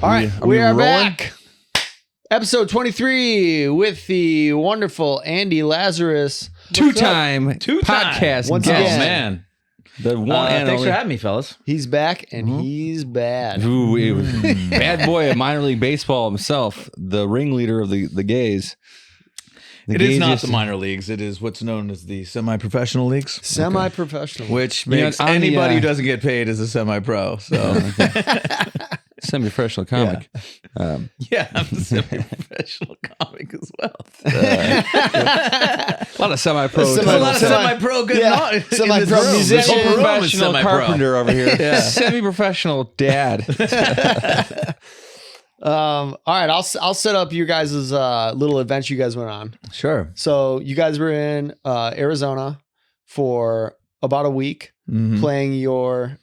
All right, we are back. Episode 23 with the wonderful Andy Lazarus. Two-time podcast Once guest. again. Oh, man. The one and Thanks only. for having me, fellas. He's back and he's bad. Ooh, bad boy of minor league baseball himself, the ringleader of the Gaze. It is not the minor leagues. It is what's known as the semi-professional leagues. Semi-professional. Which You know, makes on the, anybody who doesn't get paid as a semi-pro. So, Semi-professional comic. yeah, I'm a semi-professional comic as well. A lot of semi-pro. Semi- There's a lot of Semi- semi-pro good yeah, on in semi-pro this room. musician. This whole room is Professional semi-pro. carpenter over here. Yeah. Semi-professional dad. All right, I'll set up you guys' little event you guys went on. Sure. So you guys were in Arizona for about a week playing your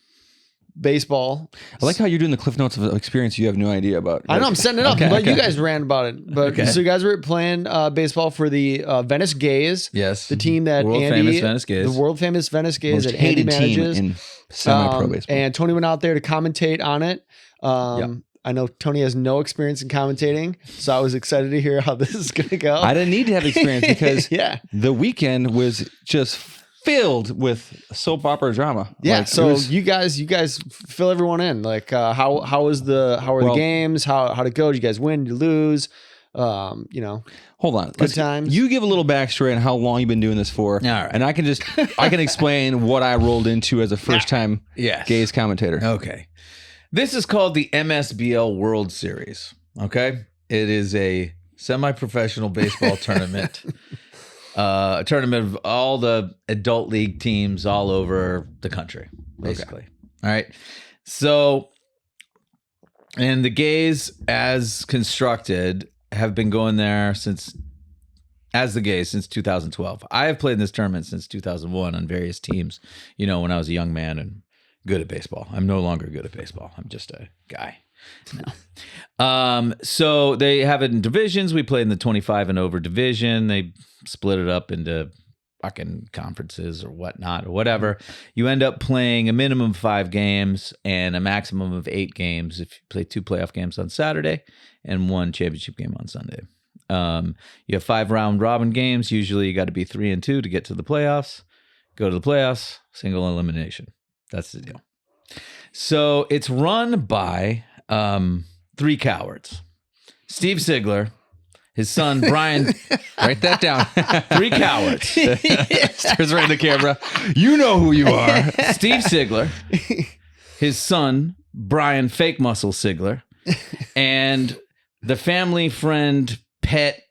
baseball. I like how you're doing the cliff notes of an experience you have no idea about. I know I'm setting it up, Okay, but okay. you guys ran about it. But Okay. so you guys were playing baseball for the Venice Gaze, Yes. the team that World Andy, famous Venice Gaze. the world famous Venice Gaze Most that Andy hated team manages. in semi-pro Um, baseball. And Tony went out there to commentate on it. I know Tony has no experience in commentating, so I was excited to hear how this is going to go. I didn't need to have experience because yeah. the weekend was just filled with soap opera drama. Yeah, Like, so it was- you guys fill everyone in. Like how were the games? How'd it go? Did you guys win? Did you lose? hold on. Good times. You give a little backstory on how long you've been doing this for. All right. And I can explain what I rolled into as a first time Yes. Gaze commentator. Okay. This is called the MSBL World Series. Okay. It is a semi-professional baseball tournament. A tournament of all the adult league teams all over the country, basically. All right. So, and the Gaze, as constructed, have been going there since 2012. I have played in this tournament since 2001 on various teams, when I was a young man and good at baseball. I'm no longer good at baseball. I'm just a guy. No. So they have it in divisions. We play in the 25 and over division. They split it up into fucking conferences or whatnot or whatever. You end up playing a minimum of 5 games and a maximum of 8 games if you play 2 playoff games on Saturday and 1 championship game on Sunday. You have 5 round robin games. Usually you got to be 3-2 to get to the playoffs. Go to the playoffs, single elimination. That's the deal. So it's run by 3 cowards. Steve Sigler, his son Brian. Write that down. 3 cowards. Stares right in the camera. You know who you are. Steve Sigler, his son Brian Fake Muscle Sigler, and the family friend, pet,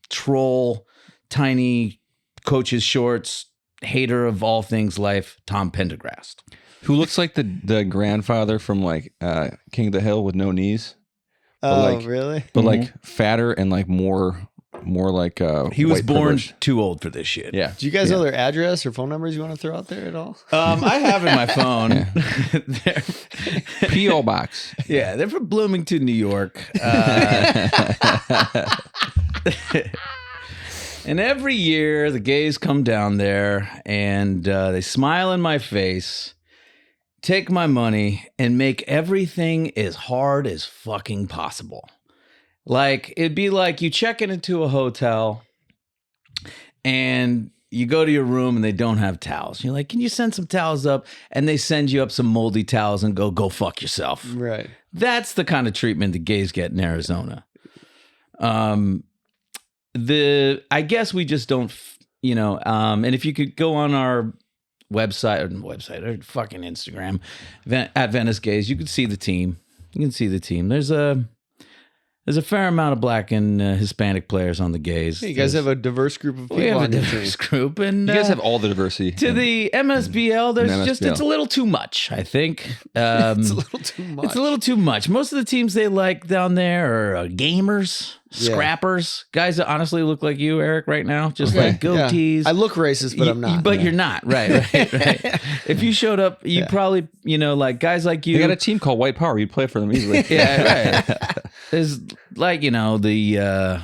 troll, tiny coach's shorts, hater of all things life, Tom Pendergrast. Who looks like the grandfather from like King of the Hill with no knees. Oh, really? But like fatter and like more like He was white born privilege. too old for this shit. Yeah. Do you guys know their address or phone numbers you want to throw out there at all? I have in my phone. P.O. box. Yeah, they're from Bloomington, New York. And every year the Gays come down there and they smile in my face, take my money, and make everything as hard as fucking possible. Like, it'd be like you check into a hotel and you go to your room and they don't have towels. You're like, can you send some towels up? And they send you up some moldy towels and go fuck yourself. Right. That's the kind of treatment the Gays get in Arizona. I guess we just don't, and if you could go on our website or fucking Instagram at Venice Gaze, you could see the team. You can see the team. There's a fair amount of Black and Hispanic players on the Gaze. Hey, you guys have a diverse group of people We have a on your diverse team. group, and You guys have all the diversity. to the MSBL. There's just MSBL. it's a little too much. I think It's a little too much. It's a little too much. Most of the teams they like down there are gamers, Yeah. scrappers, guys that honestly look like you, Eric, right now, just like Yeah. goatees. I look racist, but I'm not. But you're not, right. If you showed up, you probably, like guys like you. They got a team called White Power. You'd play for them easily. Yeah, right. There's like, the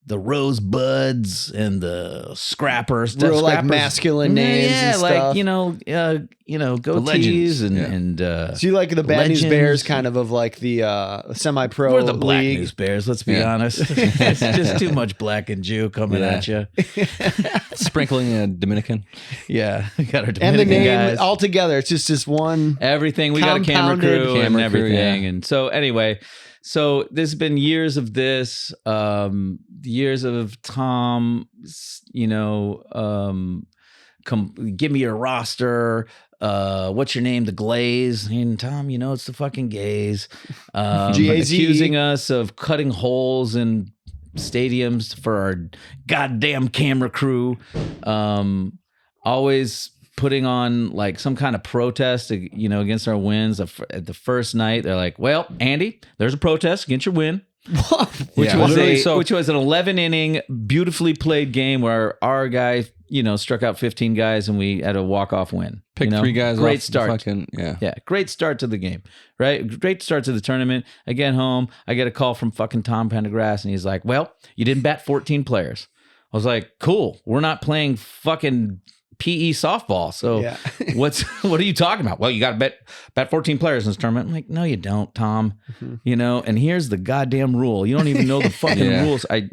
the Rosebuds and the Scrappers, real like masculine names, and like stuff. goatees and So you like the Bad News Bears kind of like the semi-pro We're the Black league. News Bears, let's be honest. It's just too much black and Jew coming at you. Sprinkling a Dominican. Yeah, we got our Dominican And the name guys. all together, it's just this one. Everything. We got a camera Compounded crew and camera crew, everything. yeah. And so anyway, so there's been years of this, years of Tom, give me your roster. What's your name? The Glaze. And Tom, it's the fucking Gaze. G-A-Z-E. Accusing us of cutting holes in stadiums for our goddamn camera crew. Always putting on like some kind of protest, against our wins. At the first night, they're like, "Well, Andy, there's a protest against your win." Which was an 11-inning, beautifully played game where our guy, struck out 15 guys and we had a walk-off win. Picked 3 guys Great off. start. Yeah, great start to the game, right? Great start to the tournament. I get home, I get a call from fucking Tom Pendergrass, and he's like, "Well, you didn't bat 14 players." I was like, "Cool, we're not playing fucking PE softball. So Yeah. what are you talking about?" "Well, you got to bet 14 players in this tournament." I'm like, "No, you don't, Tom." And here's the goddamn rule. You don't even know the fucking rules. I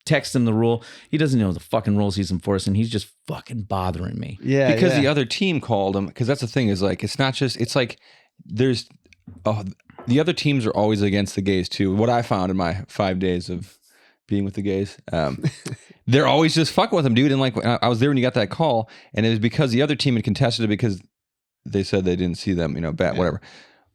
text him the rule. He doesn't know the fucking rules he's enforcing. He's just fucking bothering me. Yeah. Because the other team called him. Because that's the thing is like, it's not just, it's like there's, the other teams are always against the Gays too. What I found in my 5 days of being with the Gays, they're always just fucking with him, dude. And like, I was there when you got that call, and it was because the other team had contested it because they said they didn't see them, bat, whatever.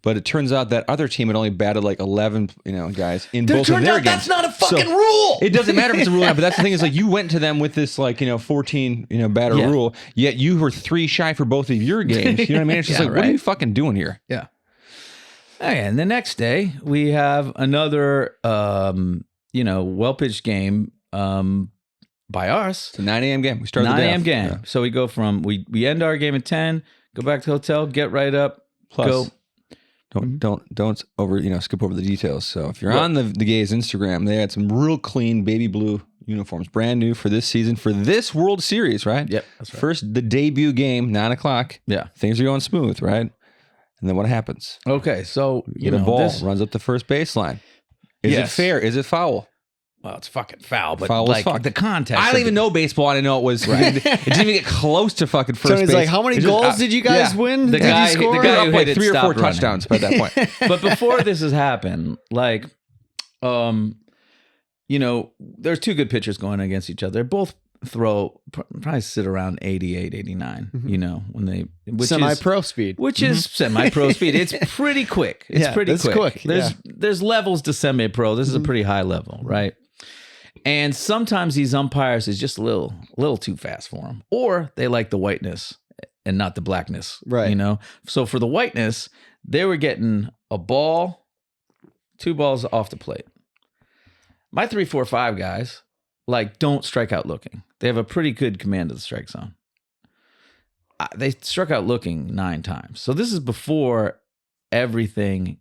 But it turns out that other team had only batted like 11, guys in both of their games. That's not a fucking rule. It doesn't matter if it's a rule or not, but that's the thing is like you went to them with this 14, batter rule, yet you were 3 shy for both of your games. You know what I mean? It's just what are you fucking doing here? Yeah. And the next day we have another, well-pitched game by us. It's a 9 a.m. game. We started 9 the day a.m. off. game. Yeah. So we go from, we end our game at 10, go back to the hotel, get right up, Plus, go. Don't skip over the details. So if you're on the Gays Instagram, they had some real clean baby blue uniforms, brand new for this season, for this World Series, right? Yep, that's right. First, the debut game, 9:00. Yeah. Things are going smooth, right? And then what happens? Okay, so The ball runs up the first baseline. Is it fair? Is it foul? Well, it's fucking foul, but Foul as fuck. the context. I don't even know baseball. I didn't know it was. It didn't even get close to fucking first Tony's base. like, how many It's just, goals did you guys win? The Did guy- you score? the guy up who like hit it 3 or 4 stopped running. touchdowns by that point. But before this has happened, there's 2 good pitchers going against each other. They both probably sit around 88, 89, when they, which Semi-pro speed. which is semi-pro speed. It's pretty quick. It's pretty that's quick. quick. There's levels to semi-pro. This is a pretty high level, right? And sometimes these umpires is just a little too fast for them, or they like the whiteness and not the blackness, Right. So for the whiteness, they were getting a ball, 2 balls off the plate. My 3, 4, 5 guys don't strike out looking. They have a pretty good command of the strike zone. They struck out looking 9 times. So this is before everything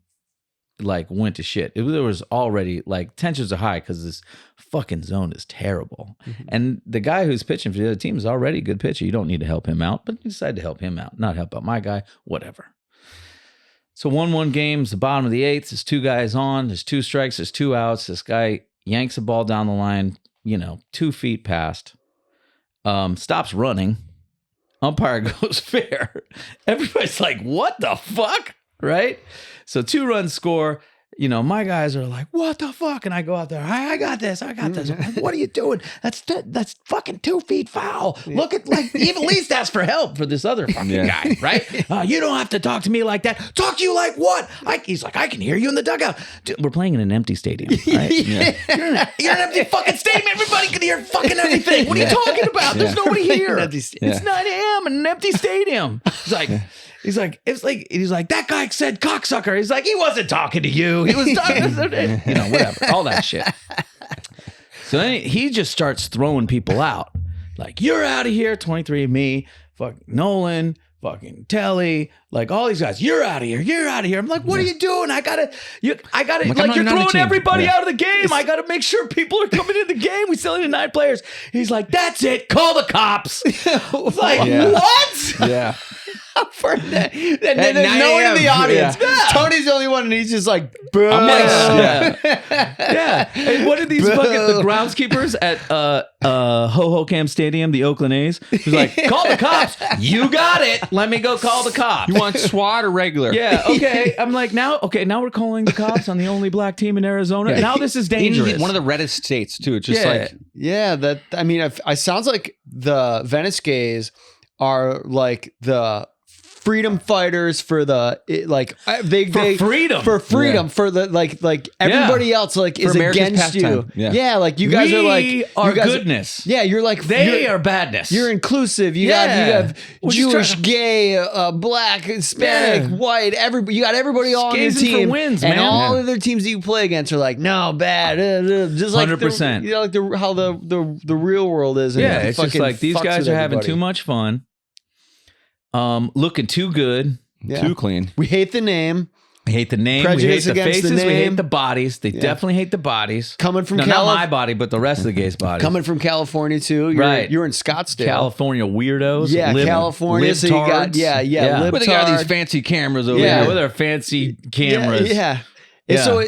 went to shit. There was already tensions are high because this fucking zone is terrible. And the guy who's pitching for the other team is already a good pitcher. You don't need to help him out, but you decide to help him out, not help out my guy, whatever. So 1-1 games, the bottom of the 8th, there's 2 guys on, there's 2 strikes, there's 2 outs. This guy yanks a ball down the line, 2 feet past, stops running. Umpire goes fair. Everybody's like, what the fuck? Right? So 2 runs score. My guys are like, what the fuck? And I go out there, I got this. I'm like, what are you doing? That's fucking 2 feet foul. Look at even at least ask for help for this other fucking guy, right? You don't have to talk to me like that. Talk to you like what? He's like, I can hear you in the dugout. Dude, we're playing in an empty stadium, right? You're in an empty fucking stadium. Everybody can hear fucking everything. What are you talking about? There's nobody here. It's 9 a.m. in an empty stadium. He's like, that guy said cocksucker. He's like, he wasn't talking to you. He was talking to, whatever, all that shit. So then he just starts throwing people out. Like, you're out of here, 23 of me, fuck Nolan, fucking Telly, like all these guys, you're out of here. You're out of here. I'm like, what are you doing? I gotta, like you're throwing everybody out of the game. I gotta make sure people are coming in the game. We still need 9 players. He's like, that's it. Call the cops. Like, what? Yeah. For that. And then there's no one in the audience. Yeah. Tony's the only one, and he's just like, boo. I'm like, yeah. And what are these fucking the groundskeepers at Ho-Ho-Cam Stadium, the Oakland A's? He's like, call the cops. You got it. Let me go call the cops. You want SWAT or regular? Yeah. Okay. I'm like, now we're calling the cops on the only black team in Arizona. Yeah. Now this is dangerous. One of the reddest states too. It's just that. I mean, I sounds like the Venice Gaze are like the freedom fighters for the freedom for the like everybody else like is against you. Like you guys are goodness. You're like they are badness. You're inclusive. You have Jewish, gay, black, Hispanic, white. You got everybody all on your team. For wins, and man. all other teams that you play against are like no bad. Just like 100%. How the real world is. Yeah, it's just like these guys are having too much fun. Looking too good, too clean. We hate the name. We hate the name. Prejudice we hate the against faces. the name. We hate the bodies. They definitely hate the bodies. Coming from not my body, but the rest of the gays' bodies. Coming from California too. You're in Scottsdale. California weirdos. Yeah, California. So you got libtards. But they got these fancy cameras over here. With our fancy cameras. Yeah. So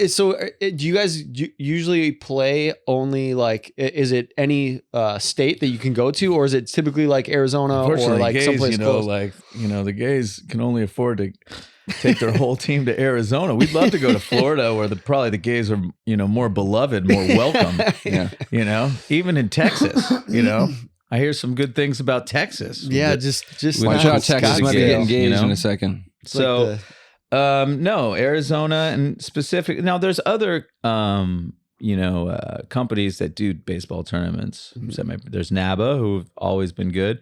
do you guys usually play only like, is it any state that you can go to, or is it typically like Arizona or like gays, someplace close? The gays can only afford to take their whole team to Arizona. We'd love to go to Florida, where probably the gays are more beloved, more welcome. Even in Texas. I hear some good things about Texas. Yeah, just watch out, Texas might be getting engaged in a second. So. No, Arizona and specific. Now there's other, companies that do baseball tournaments. There's NABA, who've always been good.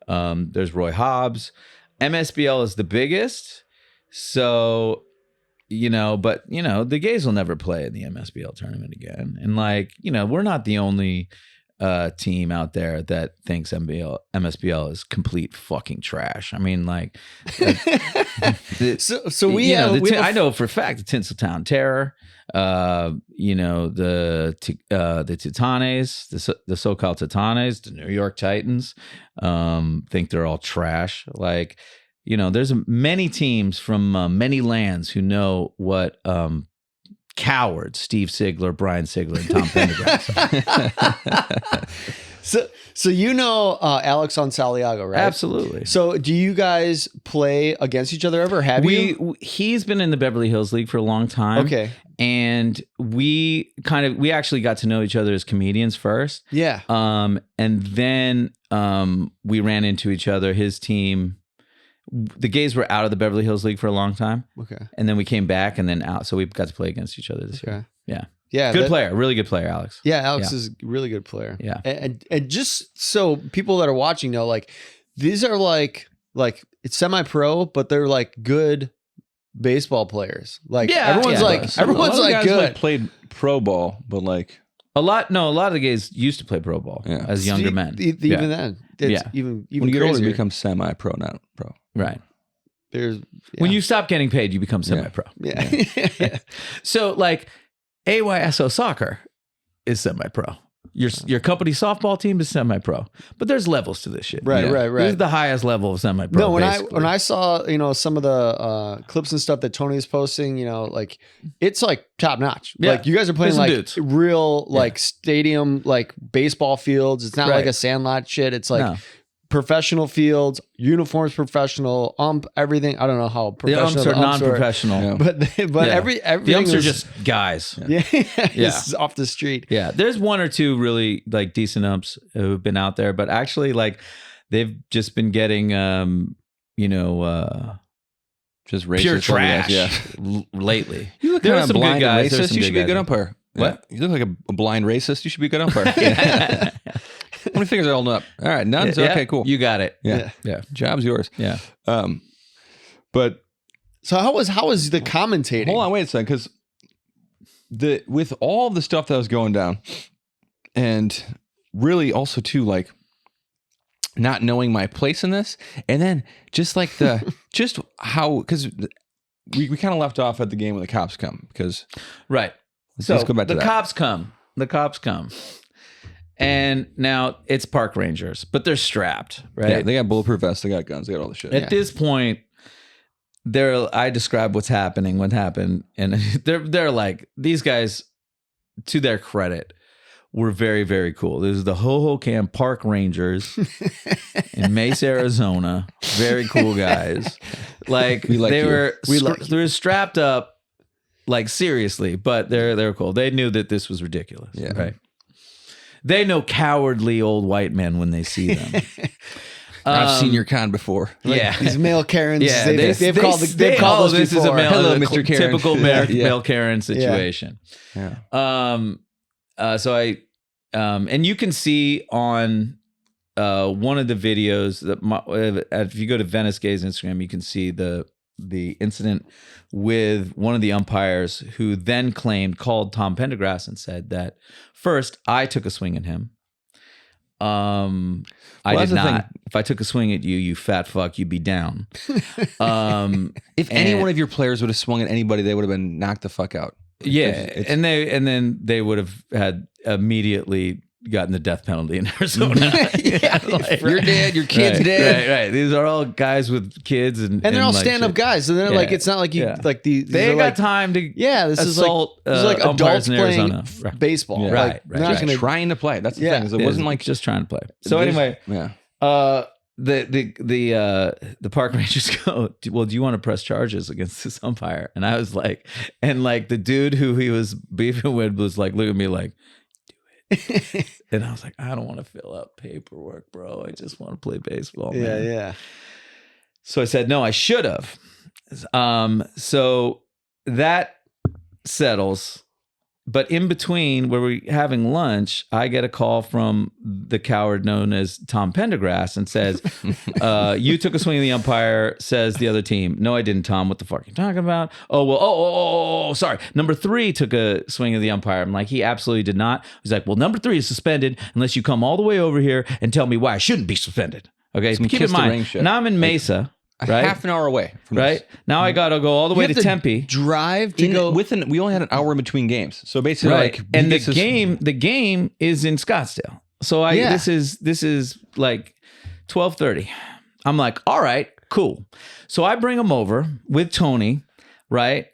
There's Roy Hobbs. MSBL is the biggest. So, but the gays will never play in the MSBL tournament again. And we're not the only team out there that thinks MSBL is complete fucking trash. I mean, I know for a fact the Tinseltown Terror, the Titanes, the so-called Titanes, the New York Titans, think they're all trash. There's many teams from many lands who know what cowards Steve Sigler, Brian Sigler, and Tom Pendergrass. So Alex Onsaliago, right? Absolutely. So do you guys play against each other ever? He's been in the Beverly Hills League for a long time. Okay. And we actually got to know each other as comedians first. Yeah. And then we ran into each other. His team, the gays were out of the Beverly Hills League for a long time. Okay. And then we came back and then out. So we got to play against each other this year. Yeah. Yeah. Good player. Really good player, Alex. Yeah. Alex is a really good player. Yeah. And just so people that are watching know, these are like it's semi-pro, but they're good baseball players. Everyone's good. Played pro ball, but a lot of the gays used to play pro ball as younger men. Even then. Even when you get older, you become semi-pro, not pro. Right. There's when you stop getting paid, you become semi-pro. Yeah. So AYSO soccer is semi-pro. Your company softball team is semi-pro, but there's levels to this shit. Right. This is the highest level of semi-pro. No, when I saw some of the clips and stuff that Tony is posting, it's top notch. Yeah. You guys are playing real Yeah. stadium baseball fields. It's not like a sandlot shit. It's professional fields, uniforms professional, everything. I don't know how professional the umps are non-professional, but everything the umps are just guys. It's off the street. Yeah, there's one or two really decent umps who've been out there, but actually they've just been getting just racist pure trash lately. You look kind of blind and racist. You should be a good umpire. What? You look like a blind racist. You should be a good umpire. How many fingers are holding up? All right, none. Okay, cool. You got it. Yeah. Job's yours. Yeah. But so how was the commentating? Hold on, wait a second, because with all the stuff that was going down, and really also too not knowing my place in this, and then just like just how, because we kind of left off at the game when the cops come, because right. Let's go back to the that. The cops come. And now it's park rangers, but they're strapped, right? Yeah, they got bulletproof vests, they got guns, they got all the shit. At this point, I describe what happened, and they're like, these guys, to their credit, were very, very cool. This is the Hohokam Park Rangers in Mesa, Arizona. Very cool guys. Like, they were strapped up, like, seriously, but they're cool. They knew that this was ridiculous, right? They know cowardly old white men when they see them. I've seen your kind before. Like, these male Karens. Yeah, they've called us before. This is a Mr. Karen. typical male Karen situation. Yeah. So I, and you can see on one of the videos that if you go to Venice Gaze Instagram, you can see the incident with one of the umpires who then called Tom Pendergrass and said that first I took a swing at him. I did not. If I took a swing at you, you fat fuck, you'd be down. If any one of your players would have swung at anybody, they would have been knocked the fuck out. And then they would have had immediately gotten the death penalty in Arizona. You're dead. Your kid's dead. Right. These are all guys with kids, and they're all like stand-up guys. And they're like, it's not like you like these. They ain't got time to this assault. This is like adults playing baseball. Yeah. Right. Right. Not gonna, trying to play. That's the thing. Is it wasn't like just trying to play. So anyway, the park rangers go, well, do you want to press charges against this umpire? And I was like, the dude who he was beefing with was like, look at me like, do it. And I was like, I don't want to fill out paperwork, bro. I just want to play baseball, man. Yeah. So I said, no, I should have. So that settles. But in between, where we're having lunch, I get a call from the coward known as Tom Pendergrass and says, you took a swing at the umpire, says the other team. No, I didn't, Tom. What the fuck are you talking about? Sorry. Number 3 took a swing at the umpire. I'm like, he absolutely did not. He's like, well, number 3 is suspended unless you come all the way over here and tell me why I shouldn't be suspended. Okay, so keep in mind, now I'm in Mesa. Right? Half an hour away from this. Now I got to go all the way to Tempe. Drive to go. We only had an hour in between games. So basically, and the game is in Scottsdale. So this is like 12:30. I'm like, all right, cool. So I bring him over with Tony, right?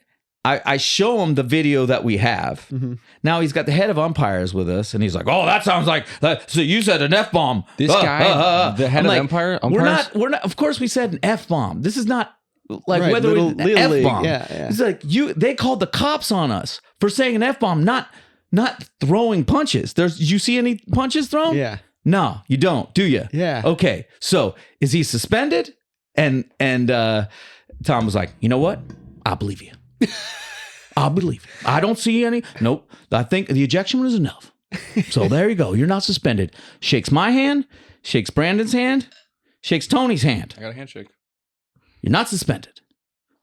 I show him the video that we have. Mm-hmm. Now he's got the head of umpires with us, and he's like, "Oh, that sounds like that." So you said an F-bomb. This guy, the head of umpires. We're not. Of course, we said an F-bomb. This is not like whether it's an F-bomb. Yeah. It's like they called the cops on us for saying an F-bomb, not throwing punches. You see any punches thrown? Yeah. No, you don't, do you? Yeah. Okay. So is he suspended? And Tom was like, you know what? I believe you. I'll believe it. I don't see any. Nope. I think the ejection was enough. So there you go. You're not suspended. Shakes my hand, shakes Brandon's hand, shakes Tony's hand. I got a handshake. You're not suspended.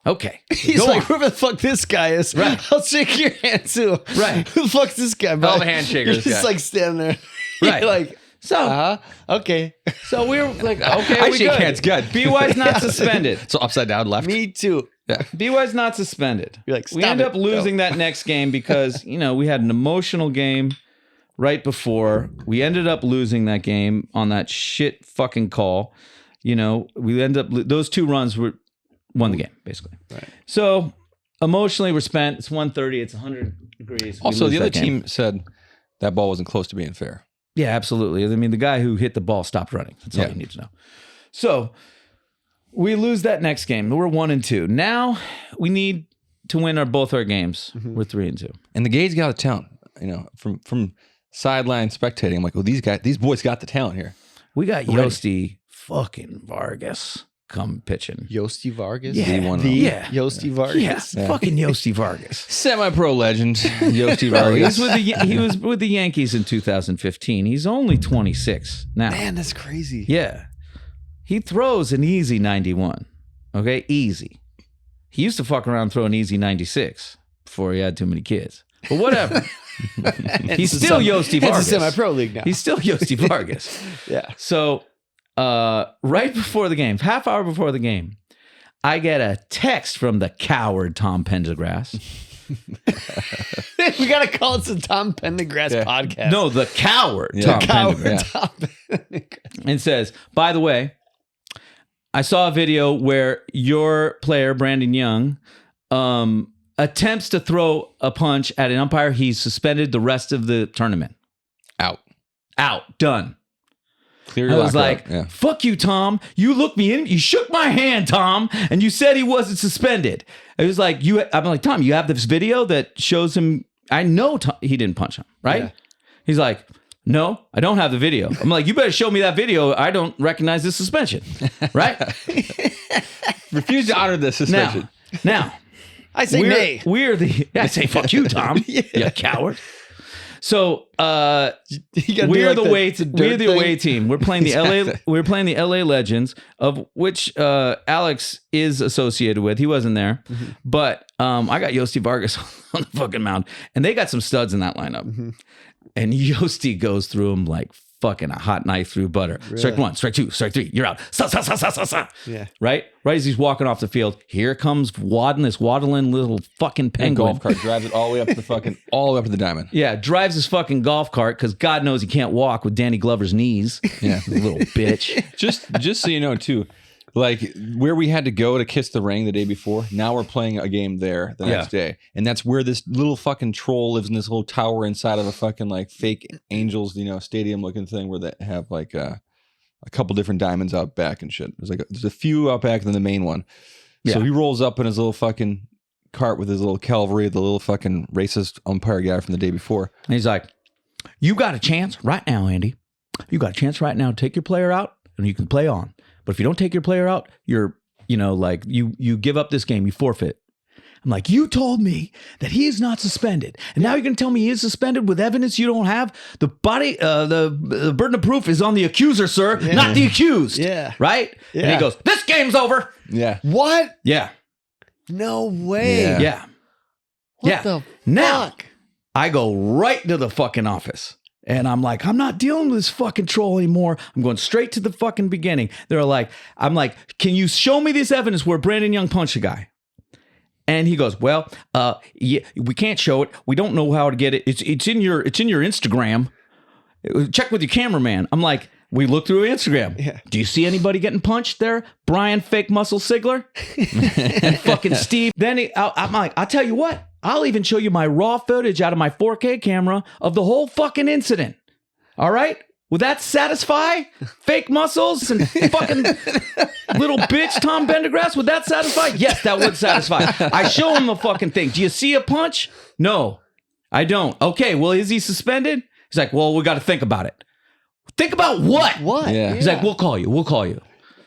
Okay. He's like, whoever the fuck this guy is, right. I'll shake your hand too. Right. Who the fuck's this guy? All the handshakers. You're just like standing there. Right. Like, so, okay. So we were like, okay, I shake hands, good. BY's not suspended. So upside down left. Me too. Yeah. BY's not suspended. You're like, we end up losing that next game because, we had an emotional game right before. We ended up losing that game on that shit fucking call. We ended up, those 2 runs won the game, basically. Right. So emotionally, we're spent. It's 1:30. It's 100 degrees. Also, the other team said that ball wasn't close to being fair. Yeah, absolutely. I mean, the guy who hit the ball stopped running. That's all you need to know. So we lose that next game. We're 1-2. Now we need to win both our games. Mm-hmm. We're 3-2. And the Gaze got out of town. From sideline spectating, I'm like, well, these boys got the talent here. We got Yosti fucking Vargas come pitching. Yosti Vargas? Yeah. Yosti Vargas. Yeah. Fucking Yosti Vargas. Semi-pro legend, Yosti Vargas. He was with the Yankees in 2015. He's only 26 now. Man, that's crazy. Yeah. He throws an easy 91. Okay? Easy. He used to fuck around and throw an easy 96 before he had too many kids. But whatever. He's still Yosti Vargas. It's a semi-pro league now. He's still Yosti Vargas. Yeah. So right before the game, half hour before the game, I get a text from the coward Tom Pendergrass. We got to call it the Tom Pendergrass podcast. No, the coward Tom Pendergrass. Tom Pendergrass. And says, by the way, I saw a video where your player, Brandon Young, attempts to throw a punch at an umpire. He's suspended the rest of the tournament. Out. Done. Clear your I was like, up. fuck you, Tom. You looked me in. You shook my hand, Tom, and you said he wasn't suspended. It was like, I'm like, Tom, you have this video that shows him. I know he didn't punch him, right? Yeah. He's like, no, I don't have the video. I'm like, you better show me that video. I don't recognize this suspension, right? Refuse to honor the suspension. Now, I say nay. I say fuck you, Tom. You coward. So we're the away team. We're playing the LA. We're playing the LA Legends, of which Alex is associated with. He wasn't there, but I got Yosti Vargas on the fucking mound, and they got some studs in that lineup. And Yosti goes through them like fucking a hot knife through butter. Really? Strike 1, strike 2, strike 3. You're out. Yeah. Right as he's walking off the field, here comes this waddling little fucking penguin. Golf cart drives it all the way up to the diamond. Yeah, drives his fucking golf cart because God knows he can't walk with Danny Glover's knees. Yeah, little bitch. Just so you know too, like where we had to go to kiss the ring the day before, now we're playing a game there the next day. And that's where this little fucking troll lives in this little tower inside of a fucking like fake Angels, stadium looking thing where they have like a couple different diamonds out back and shit. There's a few out back than the main one. Yeah. So he rolls up in his little fucking cart with his little cavalry, the little fucking racist umpire guy from the day before. And he's like, you got a chance right now, Andy. You got a chance right now to take your player out and you can play on. But if you don't take your player out, you're, you give up this game, you forfeit. I'm like, you told me that he is not suspended. And now you're going to tell me he is suspended with evidence you don't have? The burden of proof is on the accuser, sir, not the accused. Yeah. Right? Yeah. And he goes, this game's over. Yeah. What? Yeah. No way. Yeah. What the fuck? Now, I go right to the fucking office. And I'm like, I'm not dealing with this fucking troll anymore. I'm going straight to the fucking beginning. I'm like, can you show me this evidence where Brandon Young punched a guy? And he goes, well, yeah, we can't show it. We don't know how to get it. It's in your Instagram. Check with your cameraman. I'm like, we look through Instagram. Yeah. Do you see anybody getting punched there? Brian Fake Muscle Sigler and fucking Steve. Then I'm like, I'll tell you what. I'll even show you my raw footage out of my 4K camera of the whole fucking incident. All right? Would that satisfy Fake Muscles and fucking little bitch Tom Pendergrass? Would that satisfy? Yes, that would satisfy. I show him the fucking thing. Do you see a punch? No, I don't. Okay, well, is he suspended? He's like, well, we got to think about it. Think about what? What? Yeah. He's like, we'll call you.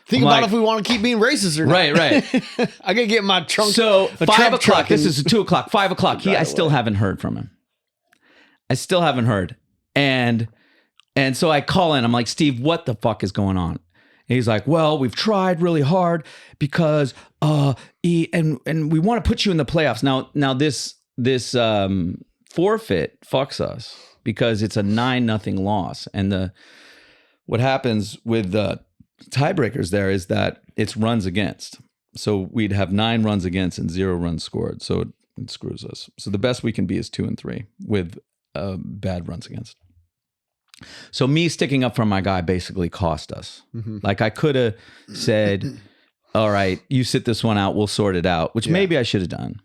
Think about if we want to keep being racist or not. Right. I gotta get my trunk. So 5 o'clock. This is 2 o'clock. 5 o'clock. I still haven't heard from him. And so I call in. I'm like, Steve, what the fuck is going on? And he's like, well, we've tried really hard because and we want to put you in the playoffs. Now this forfeit fucks us because it's a 9-0 loss. And what happens with the tiebreakers there is that it's runs against. So we'd have 9 runs against and 0 runs scored. So it screws us. So the best we can be is 2 and 3 with bad runs against. So me sticking up for my guy basically cost us. Mm-hmm. Like I could have said, all right, you sit this one out, we'll sort it out, which maybe I should have done.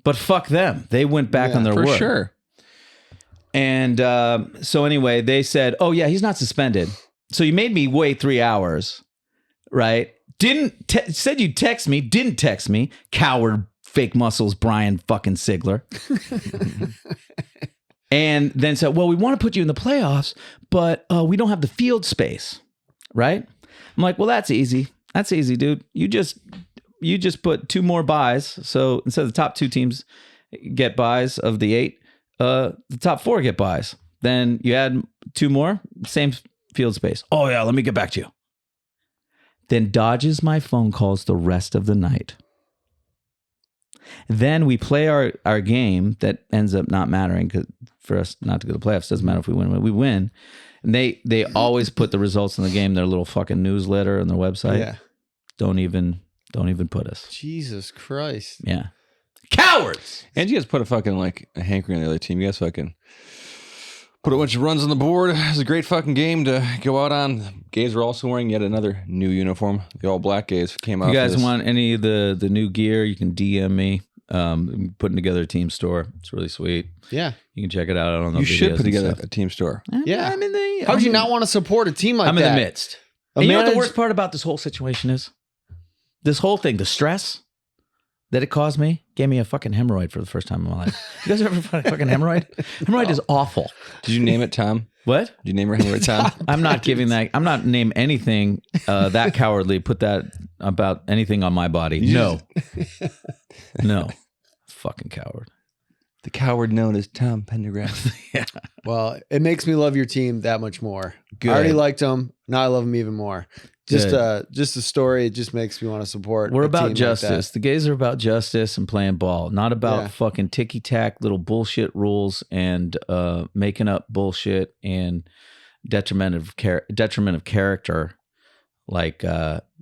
But fuck them. They went back on their word. For sure. And so anyway, they said, oh yeah, he's not suspended. So you made me wait 3 hours, right? Said you'd text me, didn't text me, coward, Fake Muscles, Brian fucking Sigler. And then said, well, we want to put you in the playoffs, but we don't have the field space, right? I'm like, well, that's easy. That's easy, dude. You just put 2 more buys. So instead of the top 2 teams get buys of the 8, the top 4 get buys. Then you add 2 more, same field space. Oh yeah, let me get back to you. Then dodges my phone calls the rest of the night. Then we play our game that ends up not mattering because for us not to go to the playoffs doesn't matter if we win. We win, And they always put the results in the game in their little fucking newsletter on their website. Yeah. Don't even put us. Jesus Christ. Yeah. Cowards. And you guys put a fucking like a hankering on the other team. You guys fucking put a bunch of runs on the board. It was a great fucking game to go out on. Gays are also wearing yet another new uniform. The all black Gays came out. You guys want any of the new gear? You can DM me. I'm putting together a team store. It's really sweet. Yeah. You can check it out on the You should videos put and together stuff. a team store. Yeah. I'm in the. How'd you not want to support a team like that? I'm in the midst. And you know what the worst part about this whole situation is? This whole thing, the stress that it caused me, gave me a fucking hemorrhoid for the first time in my life. You guys ever fucking hemorrhoid? Hemorrhoid is awful. Did you name it Tom? What? Did you name her hemorrhoid Tom? I'm not giving that. I'm not name anything that cowardly. Put that about anything on my body. No. No. Fucking coward. The coward known as Tom Pendergrass. Yeah. Well, it makes me love your team that much more. Good. I already liked them. Now I love them even more. Just a story. It just makes me want to support. We're a about team justice. Like The Gays are about justice and playing ball, not about fucking ticky tack little bullshit rules and making up bullshit and detriment of character, like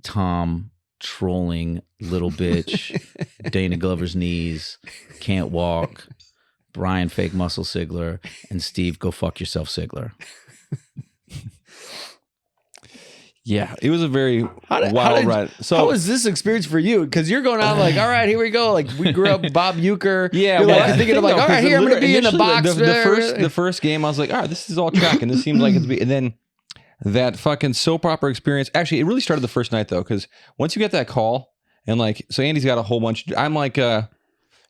Tom trolling little bitch, Dana Glover's knees, can't walk, Brian fake muscle Sigler, and Steve go fuck yourself Sigler. Yeah, it was a very wild ride. So how was this experience for you? Because you're going out like, all right, here we go. Like we grew up Bob Euchre. Yeah, you're well, like thinking of like, all right, here I'm going to be in the box. The first game, I was like, all right, this is all track, and this seems like it's be. And then that fucking soap opera experience. Actually, it really started the first night though, because once you get that call and like, so Andy's got a whole bunch. I'm like, I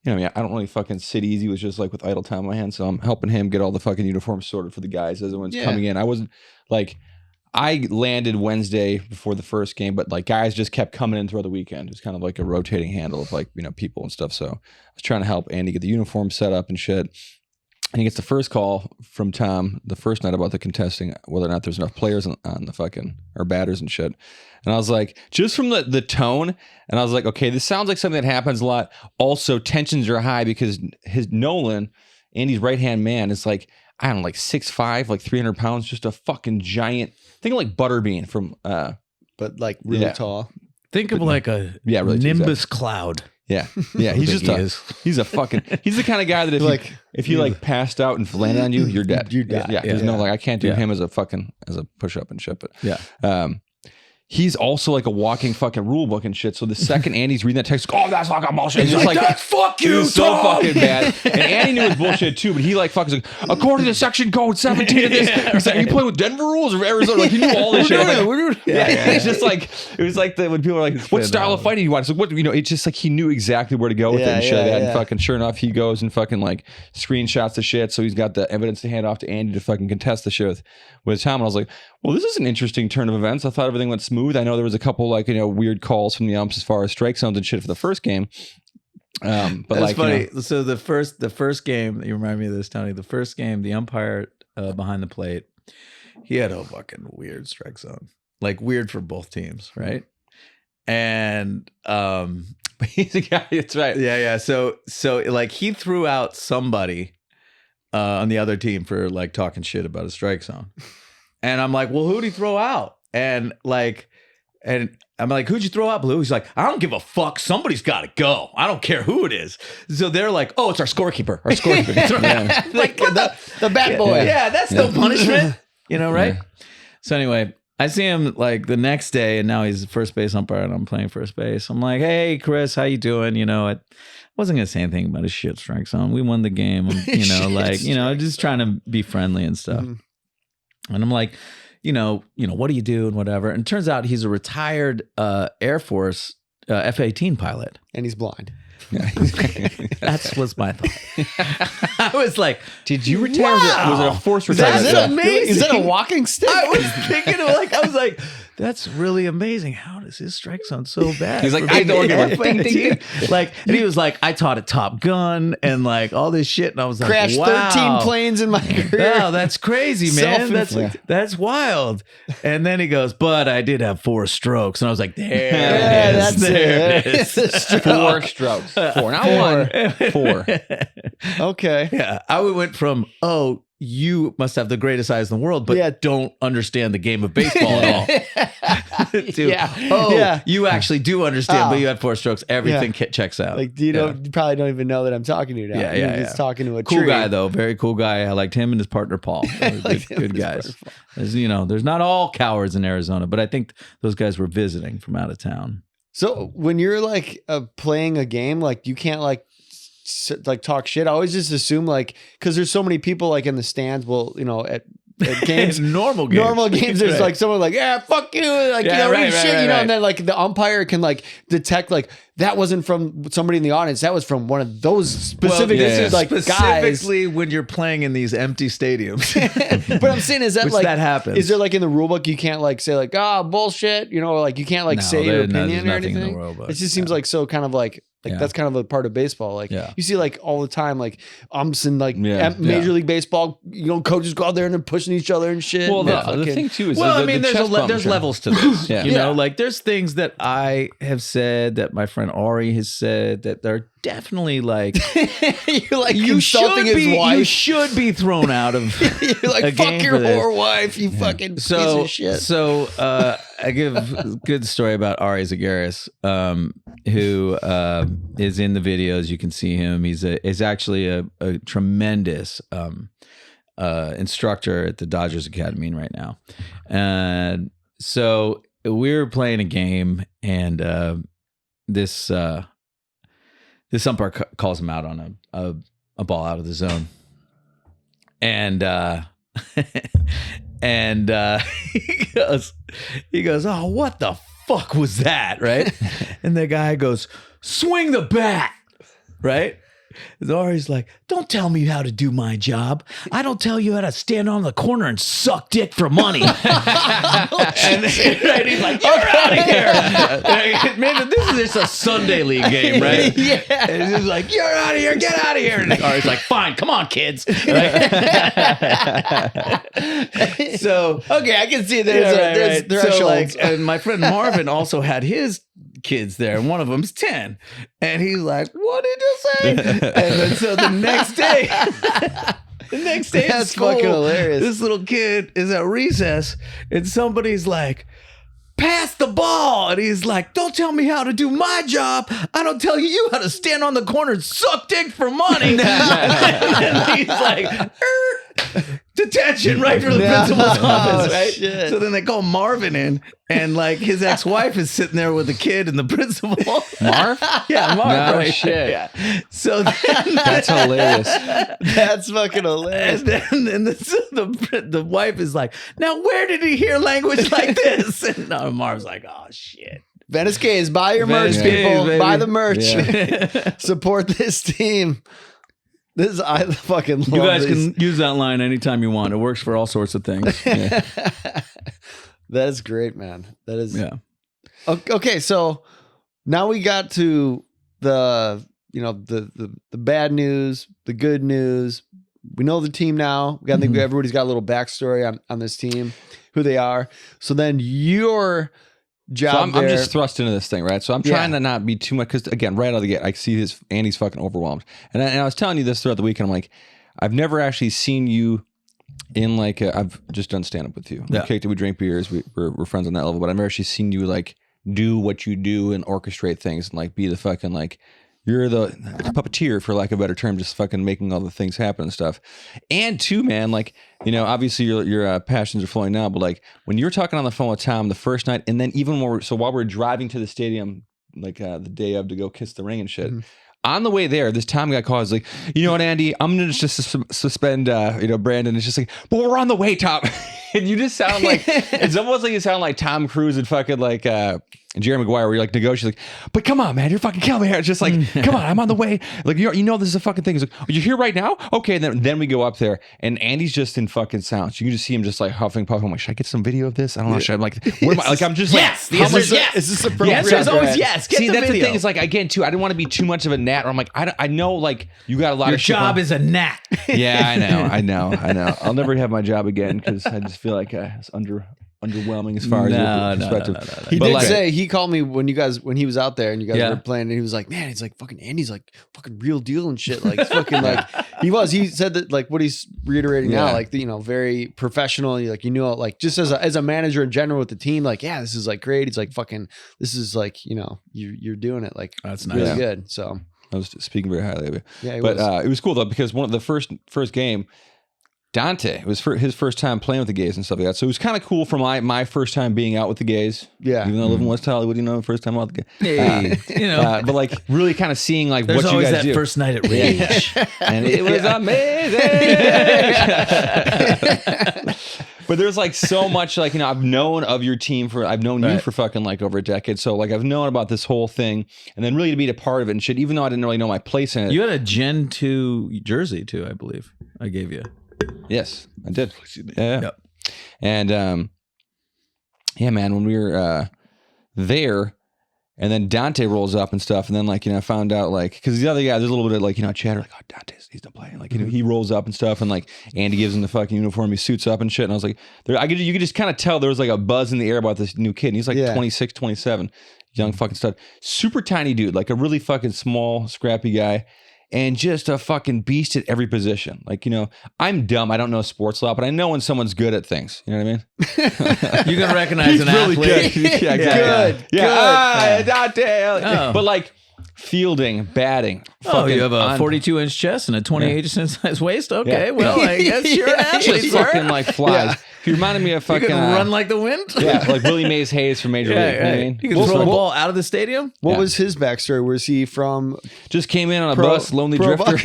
don't really fucking sit easy with just like with idle time on my hands, so I'm helping him get all the fucking uniforms sorted for the guys as everyone's coming in. I wasn't like. I landed Wednesday before the first game, but like guys just kept coming in throughout the weekend. It was kind of like a rotating handle of like, people and stuff. So I was trying to help Andy get the uniform set up and shit. And he gets the first call from Tom the first night about the contesting, whether or not there's enough players on the fucking, or batters and shit. And I was like, just from the tone, and I was like, okay, this sounds like something that happens a lot. Also, tensions are high because his Nolan, Andy's right-hand man, is like, I don't know, like 6'5", like 300 pounds, just a fucking giant. Think of like Butterbean from, but like really tall. Think of like a really nimbus cloud. Yeah, he's just he's the kind of guy that if he like passed out and landed on you, you're dead. You die. Yeah, there's no like I can't do him as a push up and shit. But he's also like a walking fucking rule book and shit. So the second Andy's reading that text, oh, that's fucking bullshit. He's like, that's fuck you, so fucking bad. And Andy knew it was bullshit too, but he like fucking like, according to section code 17 of this, he's like, are you playing with Denver rules or Arizona? Like he knew all this shit. It's just like, it was like when people are like, what style of fighting do you want? It's like, it's just like he knew exactly where to go with it and shit like that. And fucking sure enough, he goes and fucking like screenshots the shit. So he's got the evidence to hand off to Andy to fucking contest the shit with Tom. And I was like, well, this is an interesting turn of events. I thought everything went smooth. I know there was a couple like, weird calls from the umps as far as strike zones and shit for the first game. But that's like, funny. So the first game, you remind me of this, Tony. The first game, the umpire behind the plate, he had a fucking weird strike zone, like weird for both teams, right? And he's a guy. That's right. Yeah. So like he threw out somebody on the other team for like talking shit about a strike zone, and I'm like, well, who'd he throw out? And I'm like, who'd you throw out, Blue? He's like, I don't give a fuck. Somebody's got to go. I don't care who it is. So they're like, oh, it's our scorekeeper. Like the bat boy. Yeah, that's no punishment. Right? Yeah. So anyway, I see him like the next day, and now he's first base umpire, and I'm playing first base. I'm like, hey, Chris, how you doing? I wasn't gonna say anything about his shit strike zone. We won the game. Just trying to be friendly and stuff. Mm-hmm. And I'm like, what do you do and whatever. And it turns out he's a retired Air Force F-18 pilot. And he's blind. That was my thought. I was like, did you retire? Wow. Was it a force retirement? That's amazing. Is that a walking stick? I was thinking I was like, that's really amazing. How does his strike sound so bad? He's like, I don't give a fuck. Like, and he was like, I taught at Top Gun and like all this shit. And I was like, crashed wow. 13 planes in my career. Wow, that's crazy, man. That's wild. And then he goes, but I did have 4 strokes. And I was like, there it is. 4 strokes. 4, not 1. 4. Okay. Yeah. I went from, you must have the greatest eyes in the world, but don't understand the game of baseball at all. You actually do understand, but you had 4 strokes. Everything checks out. Like, you probably don't even know that I'm talking to you now. You're just talking to a cool tree. guy though, very cool guy. I liked him and his partner Paul. Good guys. There's not all cowards in Arizona, but I think those guys were visiting from out of town. So when you're like playing a game, like you can't like talk shit. I always just assume like, because there's so many people like in the stands. Well, at games, normal games, there's like someone like, yeah, fuck you, like shit, and then like the umpire can like detect like that wasn't from somebody in the audience, that was from one of those specific like specifically guys. When you're playing in these empty stadiums. But I'm saying, is that like that happens? Is there like in the rule book you can't like say like bullshit, like you can't like say your opinion or anything? It just seems like so kind of like that's kind of a part of baseball. Like you see like all the time, like umps and like Major League Baseball, coaches go out there and they're pushing each other and shit. Well, the thing too is, there's levels to this. Like there's things that I have said that my friend Ari has said that they're definitely like you're like insulting his wife. You should be thrown out of. You're like, fuck your whore wife, you fucking piece of shit. So I give a good story about Ari Zagaris, who is in the videos. You can see him. He's actually a tremendous instructor at the Dodgers Academy right now. And so we were playing a game, and this umpire calls him out on a ball out of the zone, and he goes, oh, what the fuck was that, right? And the guy goes, swing the bat, right? And Ari's like, don't tell me how to do my job. I don't tell you how to stand on the corner and suck dick for money. And he's like, you're out of here. Man, this is just a Sunday league game, right? And he's like, you're out of here. Get out of here. And Ari's like, fine, come on, kids. Right? So, okay, I can see there's thresholds. So, like, and my friend Marvin also had his kids there, and one of them's 10, and he's like, what did you say? And then so the next day That's at school, fucking hilarious. this little kid is at recess, and somebody's like, pass the ball, and he's like, don't tell me how to do my job. I don't tell you how to stand on the corner and suck dick for money. And he's like, detention right from the principal's office, right? Shit. So then they call Marvin in, and like his ex-wife is sitting there with the kid and the principal. Marv? Yeah, Marv. No right? shit. Yeah. So then That's hilarious. That's fucking hilarious. and then the wife is like, now where did he hear language like this? And Marv's like, oh shit. Venice Gaze, buy your merch, Gaze, people. baby. Buy the merch. Support this team. I fucking love You guys this. can use that line anytime you want. It works for all sorts of things. Yeah. That is great, man. That is okay. So now we got to the bad news, the good news. We know the team now. I think everybody's got a little backstory on this team, who they are. So then your job. So I'm just thrust into this thing, right? So I'm trying to not be too much, because again, right out of the gate, I see this. Andy's fucking overwhelmed, and I was telling you this throughout the week, and I'm like, I've never actually seen you in like I've just done stand up with you. Yeah. We kicked it, we drink beers, we're friends on that level, but I've never actually seen you like do what you do and orchestrate things and like be the fucking like. You're the puppeteer, for lack of a better term, just fucking making all the things happen and stuff. And two, man, like, obviously your passions are flowing now, but like when you were talking on the phone with Tom the first night, and then even while we're driving to the stadium, like the day of to go kiss the ring and shit, on the way there, this Tom guy calls like, you know what, Andy, I'm going to just suspend, Brandon. It's just like, but we're on the way, Tom. And you just sound like, it's almost like you sound like Tom Cruise and fucking like, Jerry Maguire, where you're like negotiating, like, but come on, man, you're fucking killing me here. It's just like, come on, I'm on the way. Like, this is a fucking thing. He's like, are you here right now? Okay, and then we go up there, and Andy's just in fucking sounds. You can just see him just like huffing, puffing. I'm like, should I get some video of this? I don't know. Should I like, where am I? Like, I'm just yes, like, the answer is yes. Is this appropriate? Yes, there's always yes. Get see, the that's video. the thing. Is like, again, too, I didn't want to be too much of a gnat. Or I'm like, I know, like, you got a lot Your of shit job on. is a gnat. Yeah, I know. I'll never have my job again because I just feel like it's underwhelming as far as your perspective. No. He did say, he called me when he was out there and you guys were playing, and he was like, man, he's like fucking Andy's like fucking real deal and shit. Like fucking like he said that like what he's reiterating now, like very professional. Like like just as a manager in general with the team, like this is like great. He's like fucking this is like you're doing it like that's nice. Really good. So I was speaking very highly of you. Yeah, it was cool though because one of the first game. Dante, it was his first time playing with the Gaze and stuff like that. So it was kind of cool for my first time being out with the Gaze. Yeah. Even though I live in West Hollywood, first time out with the Gaze. Hey, but like really kind of seeing like there's what you guys that do. First night at Rage. And it was amazing. But there's like so much like, I've known of your team I've known you for fucking like over a decade. So like I've known about this whole thing and then really to be a part of it and shit, even though I didn't really know my place in it. You had a Gen 2 jersey too, I believe. I gave you. Yes, I did. Yeah. Yep. And man, when we were there, and then Dante rolls up and stuff, and then like I found out like because the other guy, there's a little bit of like chatter like, oh, he's not playing, like he rolls up and stuff, and like Andy gives him the fucking uniform, he suits up and shit, and I was like, you could just kind of tell there was like a buzz in the air about this new kid, and he's like 26, 27, young fucking stud, super tiny dude, like a really fucking small, scrappy guy. And just a fucking beast at every position. Like, I'm dumb. I don't know sports a lot, but I know when someone's good at things. You know what I mean? You can recognize an really athlete. Good. Yeah, exactly. Good. Dante. But like fielding, batting. You have a 42-inch chest and a 28-inch size waist? Okay, well, I guess you're an athlete, just fucking like flies. He reminded me of fucking... You can run like the wind? Yeah, like Willie Mays Hayes from Major League. You know what I mean? You can throw a ball out of the stadium? What was his backstory? Was he from... Just came in on a bus, lonely drifter.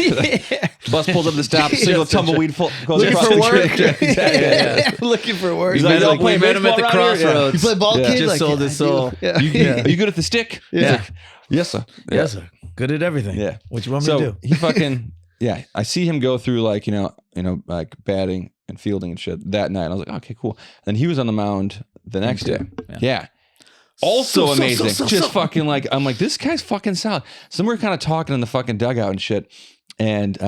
Bus pulls up the stop, single tumbleweed goes across the work. Looking for work. He's like, we met him at the crossroads. You play ball, kid? Just sold his soul. Are you good at the stick? Yeah. Yes, sir. Yes, sir. Good at everything. Yeah. What you want me to do? He fucking I see him go through like like batting and fielding and shit that night. And I was like, okay, cool. And he was on the mound the next day. Yeah. Also amazing. Just fucking like I'm like, this guy's fucking solid. So we're kind of talking in the fucking dugout and shit. And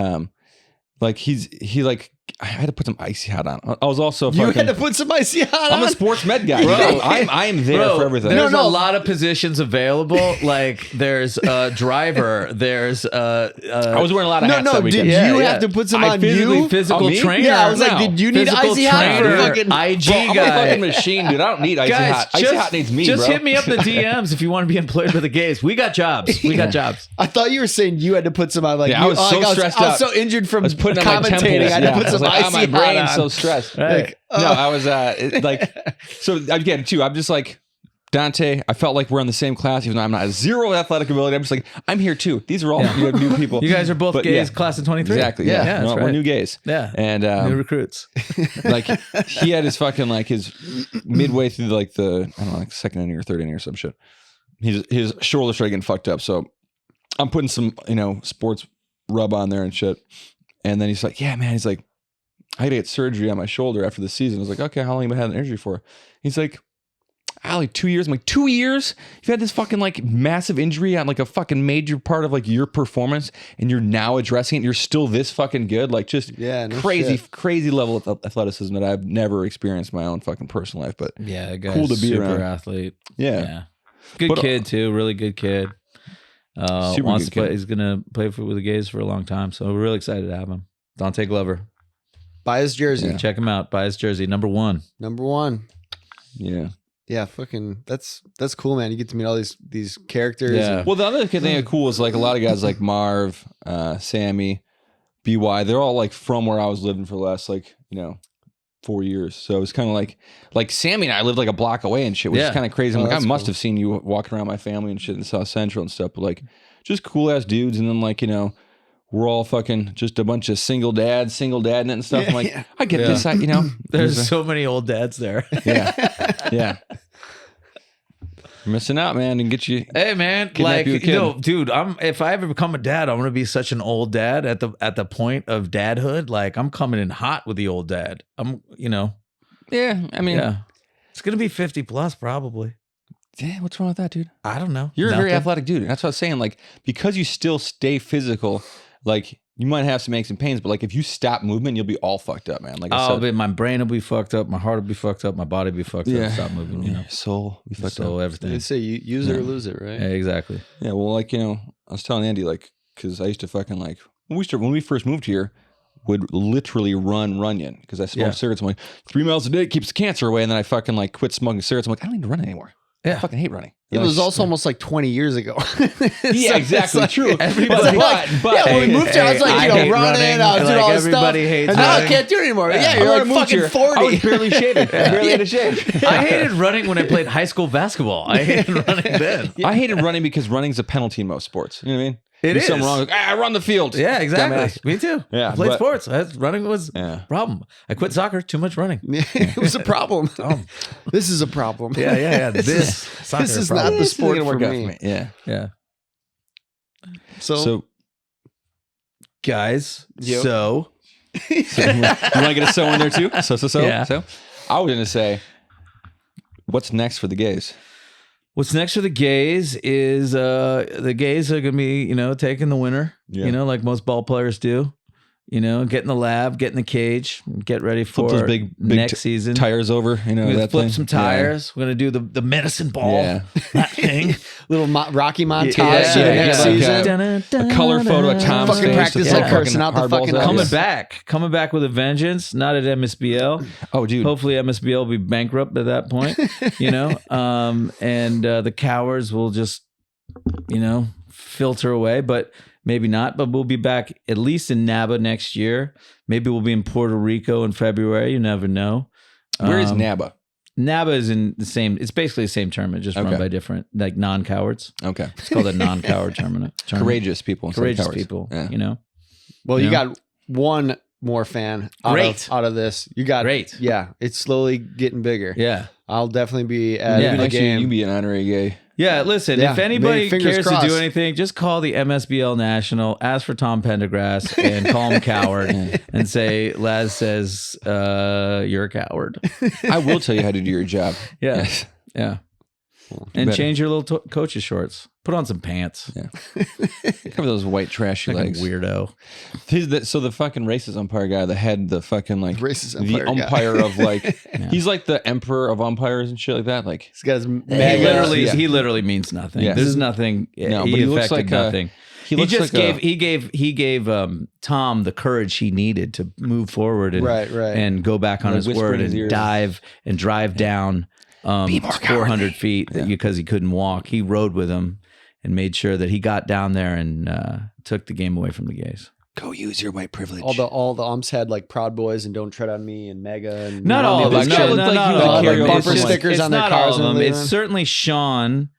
like he like I had to put some icy hot on. I was also fucking... You had to put some icy hot on? I'm a sports med guy. Bro. I am there for everything. There's a lot of positions available. Like there's a driver. There's I was wearing a lot of hats that weekend. Did you have to put some on you? Physical trainer. Yeah, I was like, did you need icy hot for fucking... IG guy. I'm a fucking machine, dude. I don't need icy hot. Icy hot needs me, just bro. hit me up the DMs if you want to be employed by the Gaze. We got jobs. We got jobs. I thought you were saying you had to put some on. Like, I was so stressed out. I was so injured from commentating. I had to put some icy hot on. My brain's so stressed. Right. No, I was like, so again, too, I'm just like, Dante, I felt like we're in the same class, even though I'm not zero athletic ability. I'm just like, I'm here too. These are all new people. You guys are both Gaze, class of 23. Exactly. Yeah. That's right. We're new Gaze. Yeah. And new recruits. like he had his fucking like his midway through like the I don't know like second inning or third inning or some shit. His shoulder started getting fucked up. So I'm putting some sports rub on there and shit. And then he's like, yeah, man. He's like, I had to get surgery on my shoulder after the season. I was like, okay, how long have you had an injury for? He's like, like 2 years. I'm like, 2 years? You've had this fucking like massive injury on like a fucking major part of like your performance and you're now addressing it. You're still this fucking good. Like just crazy level of athleticism that I've never experienced in my own fucking personal life. But cool to be super around. Athlete. Yeah. Good kid too. Really good kid. Super wants good to play. kid. He's gonna play with the Gaze for a long time. So we're really excited to have him. Dante Glover. Buy his jersey. Yeah. Check him out. Buy his jersey. Number one. Yeah. Yeah, fucking that's cool, man. You get to meet all these characters. Yeah. Well, the other thing that's cool is like a lot of guys like Marv, Sammy, BY, they're all like from where I was living for the last 4 years. So it was kind of like Sammy and I lived like a block away and shit, which is kind of crazy. I'm like, I must have seen you walking around my family and shit in South Central and stuff, but like just cool ass dudes. And then like, we're all fucking just a bunch of single dads and stuff. I'm like, I get this, There's so many old dads there. Yeah. You're missing out, man, and get you. Hey, man, like, dude, if I ever become a dad, I'm gonna be such an old dad at the point of dadhood. Like, I'm coming in hot with the old dad. Yeah, I mean, it's gonna be 50 plus probably. Yeah, what's wrong with that, dude? I don't know. You're a very athletic dude. That's what I was saying. Like, because you still stay physical, like you might have some aches and pains, but like if you stop movement, you'll be all fucked up, man. Like I said, my brain will be fucked up, my heart will be fucked up, my body will be fucked up. Stop moving, you know. Soul, be fucked up. Everything. They say you use it or lose it, right? Yeah, exactly. Yeah, well, like I was telling Andy, like, because I used to fucking like when we first moved here, would literally run Runyon because I smoked cigarettes. I'm like 3 miles a day keeps the cancer away, and then I fucking like quit smoking cigarettes. I'm like, I don't need to run anymore. I fucking hate running. It was also almost like 20 years ago. Yeah, exactly. Like, true. But when we moved here, I was like, running, I was doing all this stuff. And now I can't do it anymore. Yeah, you're like fucking 40. I was barely shaving. I barely had a shave. I hated running when I played high school basketball. I hated running then. I hated running because running's a penalty in most sports. You know what I mean? It is. Something wrong. Like, I run the field. Yeah, exactly. Dumbass. Me too. Yeah, I played sports. Running was a problem. I quit soccer. Too much running. It was a problem. This is a problem. Yeah. This is not the sport for me. Yeah. So guys, you want to get a so in there too? So. Yeah. So I was going to say, what's next for the Gaze? What's next for the Gaze is the Gaze are going to be, taking the winner, like most ball players do, get in the lab, get in the cage, get ready for those big next season. Tires over, We're going to flip some tires. We're going to do the medicine ball, that thing. Little Rocky montage next season. A color photo of Tom's fucking face. practice like cursing out the fucking Coming back with a vengeance, not at MSBL. Oh, dude. Hopefully MSBL will be bankrupt at that point, and the cowards will just, filter away, but maybe not. But we'll be back at least in NABA next year. Maybe we'll be in Puerto Rico in February. You never know. Where is NABA? NABA is in the same, it's basically the same tournament, just run by different, like non-cowards. Okay. It's called a non-coward tournament. Courageous people. Courageous people, Well, you got one more fan out of this. You got great. Yeah, it's slowly getting bigger. Yeah. I'll definitely be at the game. You be an honorary gay. Yeah, listen, if anybody cares to do anything, just call the MSBL National, ask for Tom Pendergrass, and call him coward, and say, Laz says, you're a coward. I will tell you how to do your job. Yeah. Yes. Yeah. And change your little coach's shorts. Put on some pants. Yeah. Cover those white trashy legs. Weirdo. So the fucking racist umpire guy that had the fucking like racist umpire of like he's like the emperor of umpires and shit like that. Like he's got his he literally means nothing. Yeah. There's nothing. No, he but he looks affected like nothing. He gave Tom the courage he needed to move forward and go back on his word and dive and drive down 400 feet because he couldn't walk. He rode with him and made sure that he got down there and took the game away from the Gays. Go use your white privilege. All the umps had like Proud Boys and Don't Tread on Me and Mega and not all of them. Bumper stickers on their cars. It's certainly Sean,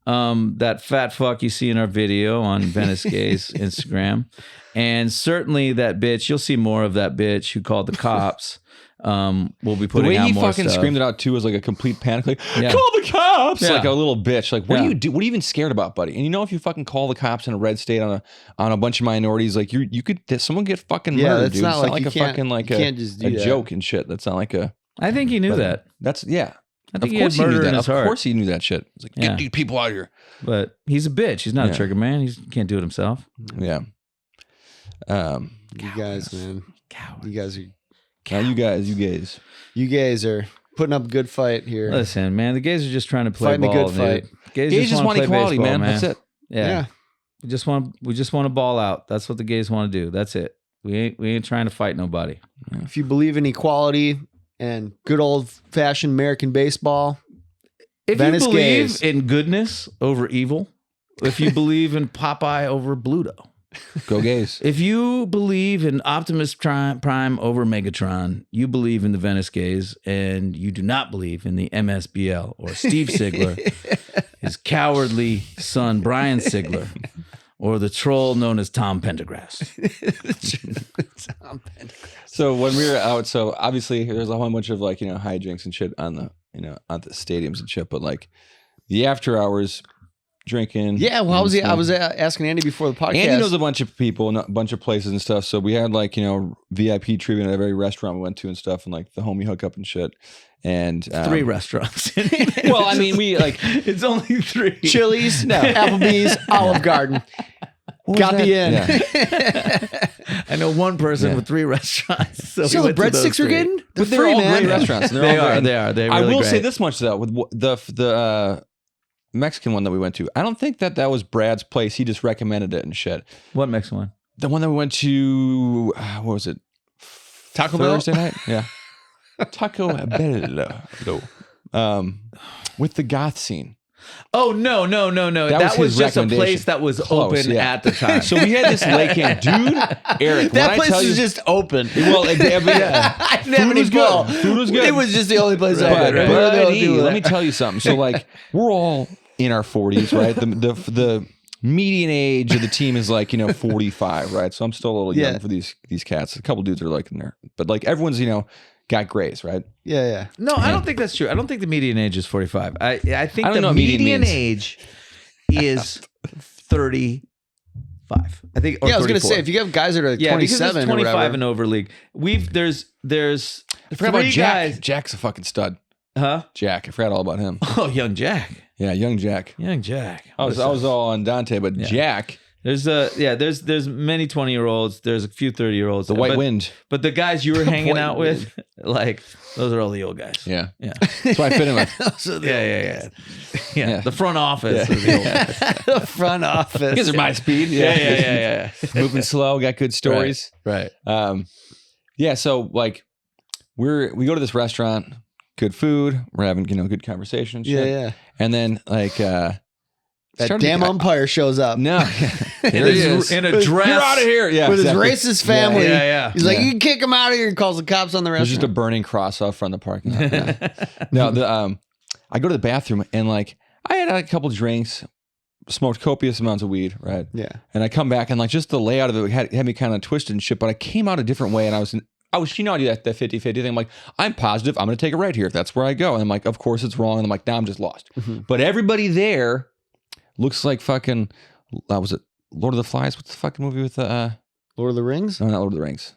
that fat fuck you see in our video on Venice Gaze Instagram, and certainly that bitch. You'll see more of that bitch who called the cops. We'll be putting out more stuff. The way he fucking screamed it out too was like a complete panic, like call the cops, like a little bitch. Like what do you do? What are you even scared about, buddy? And if you fucking call the cops in a red state on a bunch of minorities, like you could someone get fucking murdered, dude. Not it's like not like a fucking like a joke and shit. That's not like a. I think he knew that. That's I think he had murder in his heart. Of course he knew that shit. It's like get these people out of here. But he's a bitch. He's not a trigger man. He can't do it himself. Yeah. You guys, man. Cowards. You guys are. You guys are putting up a good fight here. Listen, man, the Gays are just trying to play ball. Fighting a good fight. Gays just want equality, man. That's it. Yeah. We just want to ball out. That's what the Gays want to do. That's it. We ain't trying to fight nobody. If you believe in equality and good old fashioned American baseball, if Venice you believe Gaze. in goodness over evil, if you believe in Popeye over Bluto, go Gaze. If you believe in Optimus Prime over Megatron, you believe in the Venice Gaze, and you do not believe in the MSBL or Steve Sigler, his cowardly son Brian Sigler, or the troll known as Tom Pendergrass. Tom Pendergrass. So when we were out, so obviously there's a whole bunch of like hijinks and shit on the on the stadiums and shit, but like the after hours. Drinking. Yeah, well, I was asking Andy before the podcast. Andy knows a bunch of people and a bunch of places and stuff. So we had like, VIP treatment at every restaurant we went to and stuff and like the homie hookup and shit. And 3 restaurants. Well, I mean, we like it's only 3. Chili's, Applebee's, Olive Garden. Got the end. I know one person with 3 restaurants. So the breadsticks are getting? But they're all great restaurants. They are. They're really I will great. say this much though, with the Mexican one that we went to, I don't think that was Brad's place. He just recommended it and shit. What Mexican one? The one that we went to, what was it? Taco Bell? Thursday night? Yeah. Taco Bell. With the goth scene. Oh, no. That was just a place that was open at the time. So we had this lake camp. Dude, Eric, that place was just open. Well, I didn't have any ball. Food was good. It was just the only place open. Let me tell you something. So like, we're all in our 40s, right? The median age of the team is like, 45, right? So I'm still a little young for these cats. A couple dudes are like in there. But like everyone's, got grays, right? Yeah. No, I don't think that's true. I don't think the median age is 45. I think the median age is 35. I think. Or I was 34. gonna say if you have guys that are like 27 it's 25 or whatever. and over league. There's I forgot about 3 Jack. guys. Jack's a fucking stud. Huh? Jack. I forgot all about him. Oh, young Jack. Yeah, young Jack. Young Jack. I was all on Dante, but Jack. There's many 20-year-olds. There's a few 30-year-olds. The White Wind. But the guys you were hanging out with, like those are all the old guys. Yeah. That's what I fit in with. Yeah. The front office. Is the old guys. The front office. You guys are my speed. Yeah. Moving slow. Got good stories. Right. So like we go to this restaurant. Good food. We're having good conversation. Shit. Yeah. And then like. That damn umpire shows up. No. Here he is. In a dress. You're out of here. Yeah. With his racist family. Yeah. He's like, you can kick him out of here and calls the cops on the restaurant. There's just a burning cross out front of the parking lot. Yeah. No, I go to the bathroom and like I had a couple drinks, smoked copious amounts of weed, right? Yeah. And I come back and like just the layout of it had me kind of twisted and shit, but I came out a different way and I was I do that 50-50 thing. I'm like, I'm positive I'm going to take it right here. That's where I go. And I'm like, of course it's wrong. And I'm like, now I'm just lost. Mm-hmm. But everybody there looks like fucking, was it Lord of the Flies? What's the fucking movie with Lord of the Rings? No, not Lord of the Rings.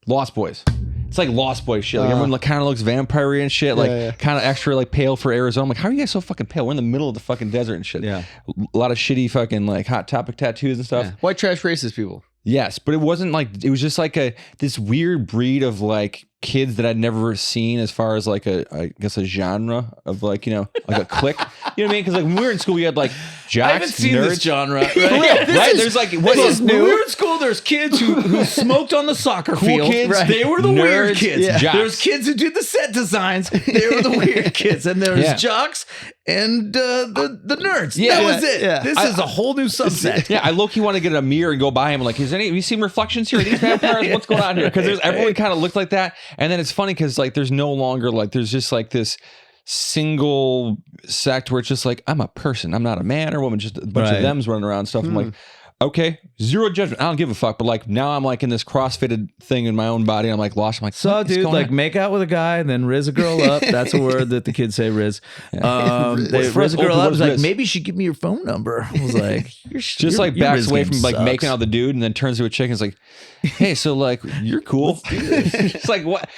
Lost Boys. It's like Lost Boys shit. Like everyone kind of looks vampire-y and shit. Like kind of extra like pale for Arizona. I'm like, how are you guys so fucking pale? We're in the middle of the fucking desert and shit. Yeah. A lot of shitty fucking like Hot Topic tattoos and stuff. Yeah. White trash racist people. Yes, but it wasn't like, it was just like this weird breed of like kids that I'd never seen as far as like I guess a genre of like, like a clique. You know what I mean? Because like when we were in school, we had like jocks, I haven't seen nerds. this genre. Right? Right? There's like, what is new? When we were in school, there's kids who smoked on the soccer field. Kids, right. They were the nerds, weird kids. Yeah. There's kids who did the set designs. They were the weird kids. And there's jocks and the nerds. Yeah. That was it. Yeah. This is a whole new subset. Yeah, I low-key want to get a mirror and go by him. Like, have you seen reflections here? Are these vampires? What's going on here? Because everyone kind of looked like that. And then it's funny because like there's no longer like there's just like this single sect where it's just like I'm a person. I'm not a man or woman. Just a bunch of them's running around and stuff. I'm like, okay, zero judgment. I don't give a fuck. But like now I'm like in this crossfitted thing in my own body. I'm like lost. I'm like, so dude, like make out with a guy and then riz a girl up. That's a word that the kids say, riz. They riz a girl up. I was like, maybe you should give me your phone number. I was like, just like backs away from like making out the dude and then turns to a chick and is like, hey, so like you're cool. It's like what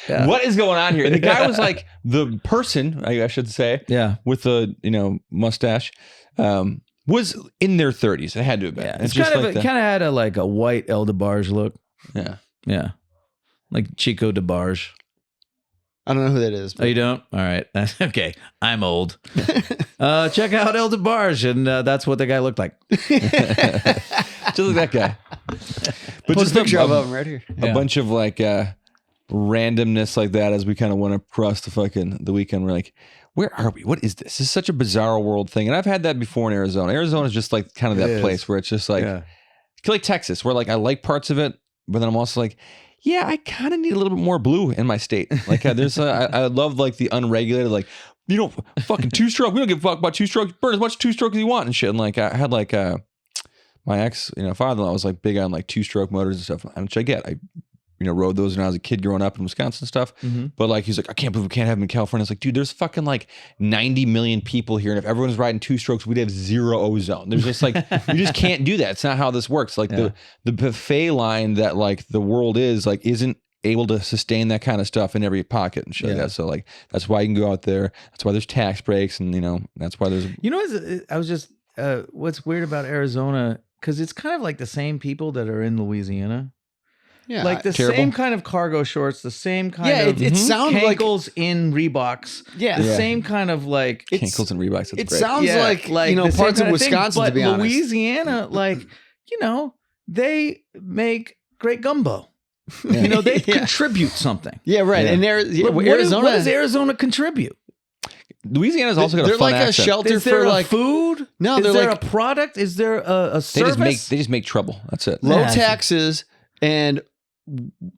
is going on here? And the guy was like the person, I should say, with the mustache. Was in their 30s. It had to have been. Yeah, it's kind of had a like a white El DeBarge look. Yeah, like Chico DeBarge. I don't know who that is. Oh, you don't? All right, okay. I'm old. Check out El DeBarge, and that's what the guy looked like. Just like that guy. But just a picture of him right here. A bunch of like randomness like that as we kind of went across the weekend. We're like, where are we? What is this? This is such a bizarre world thing. And I've had that before in Arizona. Arizona is just like kind of that place where it's just like, like Texas, where like I like parts of it, but then I'm also like, yeah, I kind of need a little bit more blue in my state. Like there's I love like the unregulated, like, fucking two-stroke. We don't give a fuck about two-stroke. Burn as much two-stroke as you want and shit. And like I had like my ex, father-in-law was like big on like two-stroke motors and stuff, which I get. I rode those when I was a kid growing up in Wisconsin and stuff. Mm-hmm. But like, he's like, I can't believe we can't have them in California. It's like, dude, there's fucking like 90 million people here. And if everyone's riding two strokes, we'd have zero ozone. There's just like, you just can't do that. It's not how this works. Like the buffet line that like the world is like, isn't able to sustain that kind of stuff in every pocket and shit like that. So like, that's why you can go out there. That's why there's tax breaks. And that's why there's, I was just, what's weird about Arizona, cause it's kind of like the same people that are in Louisiana. Yeah, like the terrible. same kind of cargo shorts, the same kind of it sounds like cankles in Reeboks. Yeah. the Yeah. same kind of like Cankles and Reeboks. That's it great. sounds like the same parts of kind thing, Wisconsin. but to be honest, Louisiana, they make great gumbo. They contribute something. Yeah, right. Yeah. And Arizona, What does Arizona contribute? Louisiana's also got a they're fun like accent. a shelter Is there for a like food? No, is they're there like a product? Is there a service? They just make trouble. That's it. low Nah. taxes, and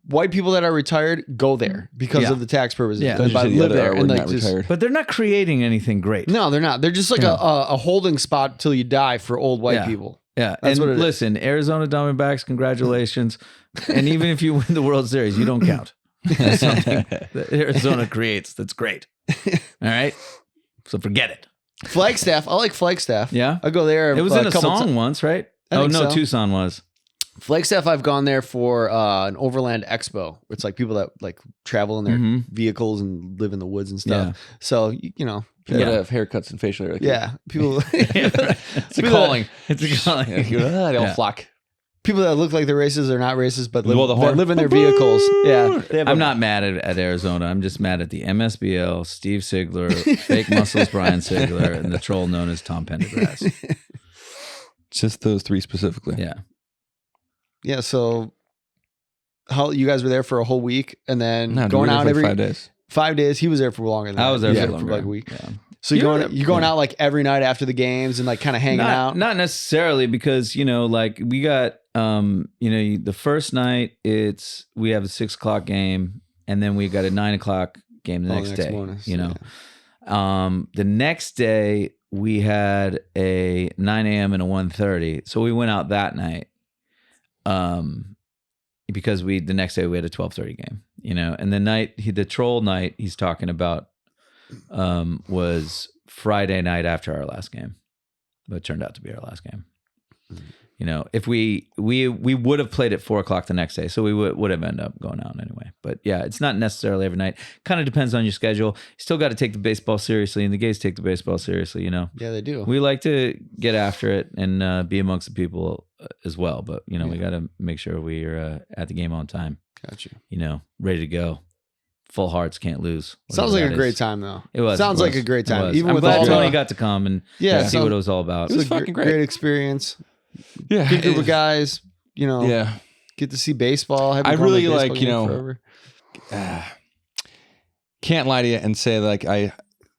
white people that are retired go there because Yeah. of the tax purposes. Yeah. They Those are the live other there R and word, like not just retired. But they're not creating anything great. no, they're not. They're just like a holding spot till you die for old white Yeah. people. Yeah, That's and what it is. listen, Arizona Diamondbacks, congratulations. And even if you win the World Series, you don't count. That's something that Arizona creates that's great. All right? So forget it. Flagstaff, I like Flagstaff. Yeah? I go there. It was in a couple song ti- once, right? I Oh, think no, so. Tucson was. Flagstaff, I've gone there for an overland expo. It's like people that like travel in their Mhm. vehicles and live in the woods and stuff. Yeah. So You gotta have haircuts and facial hair. people, It's a calling. It's a calling. They all Yeah. flock. people that look like they're racist are not racist, but live, Well, the that horn. live in their vehicles. Yeah, they have I'm a- not mad at Arizona. I'm just mad at the MSBL, Steve Sigler, Fake Muscles Brian Sigler, and the troll known as Tom Pendergrass. Just those three specifically. Yeah. Yeah. So, how you guys were there for a whole week, and then No, going out for every 5 days. 5 days. He was there for longer than I was there He for was longer. like a week. Yeah. So you're Yeah. going out like every night after the games and like kind of hanging out. Not necessarily because like we got the first night we have a 6 o'clock game and then we got a 9 o'clock game the next day. morning, The next day we had a 9 a.m. and a 1:30. So we went out that night. Because the next day we had a 12:30 game, and the troll night he's talking about was Friday night after our last game, but it turned out to be our last game. If we would have played at 4 o'clock the next day, so we would have ended up going out anyway. But yeah, it's not necessarily every night. Kind of depends on your schedule. You still got to take the baseball seriously, and the Gays take the baseball seriously. Yeah, they do. We like to get after it and be amongst the people as well. But we got to make sure we are at the game on time. Gotcha. Ready to go. Full hearts can't lose. Sounds like whatever a that great is. time though. It was. Sounds It like was. a great It time. was. Even I'm with glad all Tony the, got to come and Yeah, see so- what it was all about. It was it's a fucking great great. experience. Yeah. Good group of guys. Yeah. Get to see baseball. Haven't I gone to a really baseball like, game forever. Can't lie to you and say like I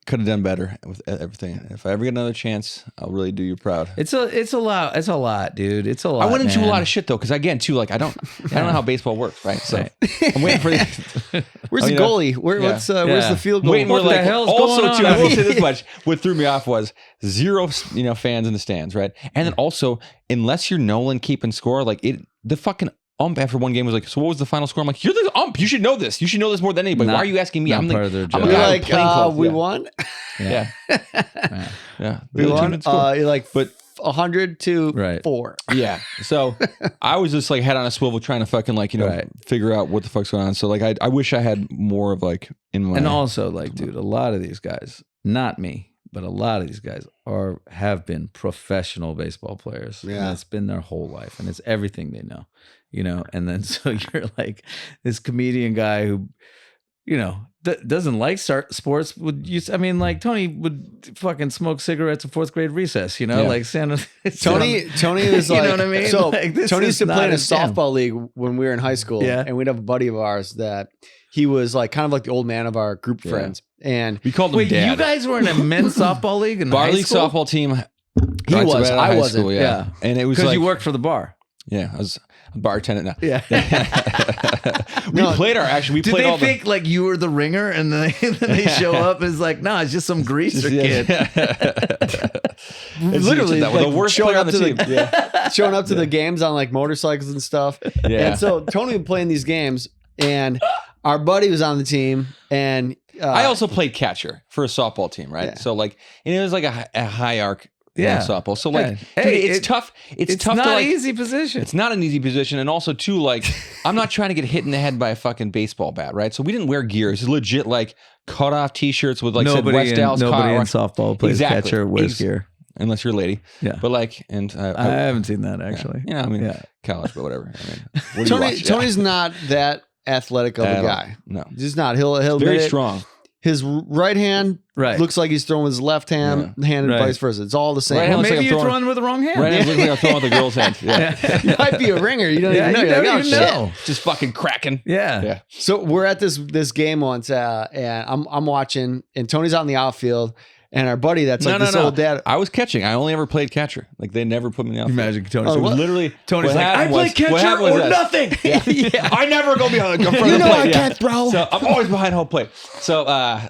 could have done better with everything. If I ever get another chance, I'll really do you proud. It's a lot. It's a lot, dude. It's a lot. I went into man. a lot of shit though, because again, too, like I don't know how baseball works, right? So I'm waiting for the Where's the goalie? Where's the field goal? Waiting, What we're the like, hell's also going too, on? I will say this much. What threw me off was zero, fans in the stands, right? And then also, unless you're Nolan keeping score, like the fucking ump after one game was like, so what was the final score? I'm like, you're the ump. You should know this. You should know this more than anybody. Why are you asking me? Not I'm part like, of their I'm job. a You're guy like, with plainclothes. we Yeah. won. Yeah. Yeah. We The other team won. didn't score. You're like, But 100 to Right. 4. yeah. So I was just like head on a swivel trying to fucking Right. figure out what the fuck's going on. So like I wish I had more of like in my And also, like, dude, a lot of these guys, not me, but a lot of these guys have been professional baseball players. Yeah. And that's been their whole life. And it's everything they know, and then so you're like this comedian guy who, doesn't like sports. Like Tony would fucking smoke cigarettes at 4th grade recess, like Santa. Tony was like, You know what I mean? So Like, this Tony is used to not play in a his jam. softball league when we were in high school. Yeah. And we'd have a buddy of ours that he was like kind of like the old man of our group of friends. And we called him Wait, Dad. you guys were in a men's softball league in bar high league school? softball team. He Right, so was. right out of I high wasn't. school, Yeah. And it was Because like you worked for the bar. yeah, I was a bartender now. Yeah. We played Did played they all think like you were the ringer and then they show up as like, no, it's just some greaser kid. literally the like, worst showing player up on to the team. showing up to the games on like motorcycles and stuff. Yeah. And so Tony would play in these games, and our buddy was on the team, and I also played catcher for a softball team, right? Yeah. So like, and it was like a high arc Yeah. softball. So like, Yeah. dude, Hey, it's tough. It's tough not to like. an easy position. It's not an easy position, and also too like, I'm not trying to get hit in the head by a fucking baseball bat, right? So we didn't wear gear. It's legit like cut off T-shirts with like said West Dallas. nobody in Colorado. softball plays Exactly. catcher, wears gear. unless you're a lady. Yeah. But like, and I haven't seen that actually. Yeah, I mean, college, but whatever. I mean, what do you watch? Tony's not that athletic of a guy. No, he's not. He'll very strong. His right hand looks like he's throwing with his left hand, and vice versa. It's all the same. Right, maybe you're throwing with the wrong hand. Right hand looks like I'm throwing with the girl's hand. Yeah. You might be a ringer. You don't even know. You don't even know. Just fucking cracking. Yeah. So we're at this game once, and I'm watching, and Tony's out in the outfield. And our buddy that's like old dad. I was catching. I only ever played catcher. Like they never put me in the outfield. Imagine Tony. So literally, Tony's like, I play catcher or nothing. I never go behind the front of the plate. I can't throw. So I'm always behind home plate. So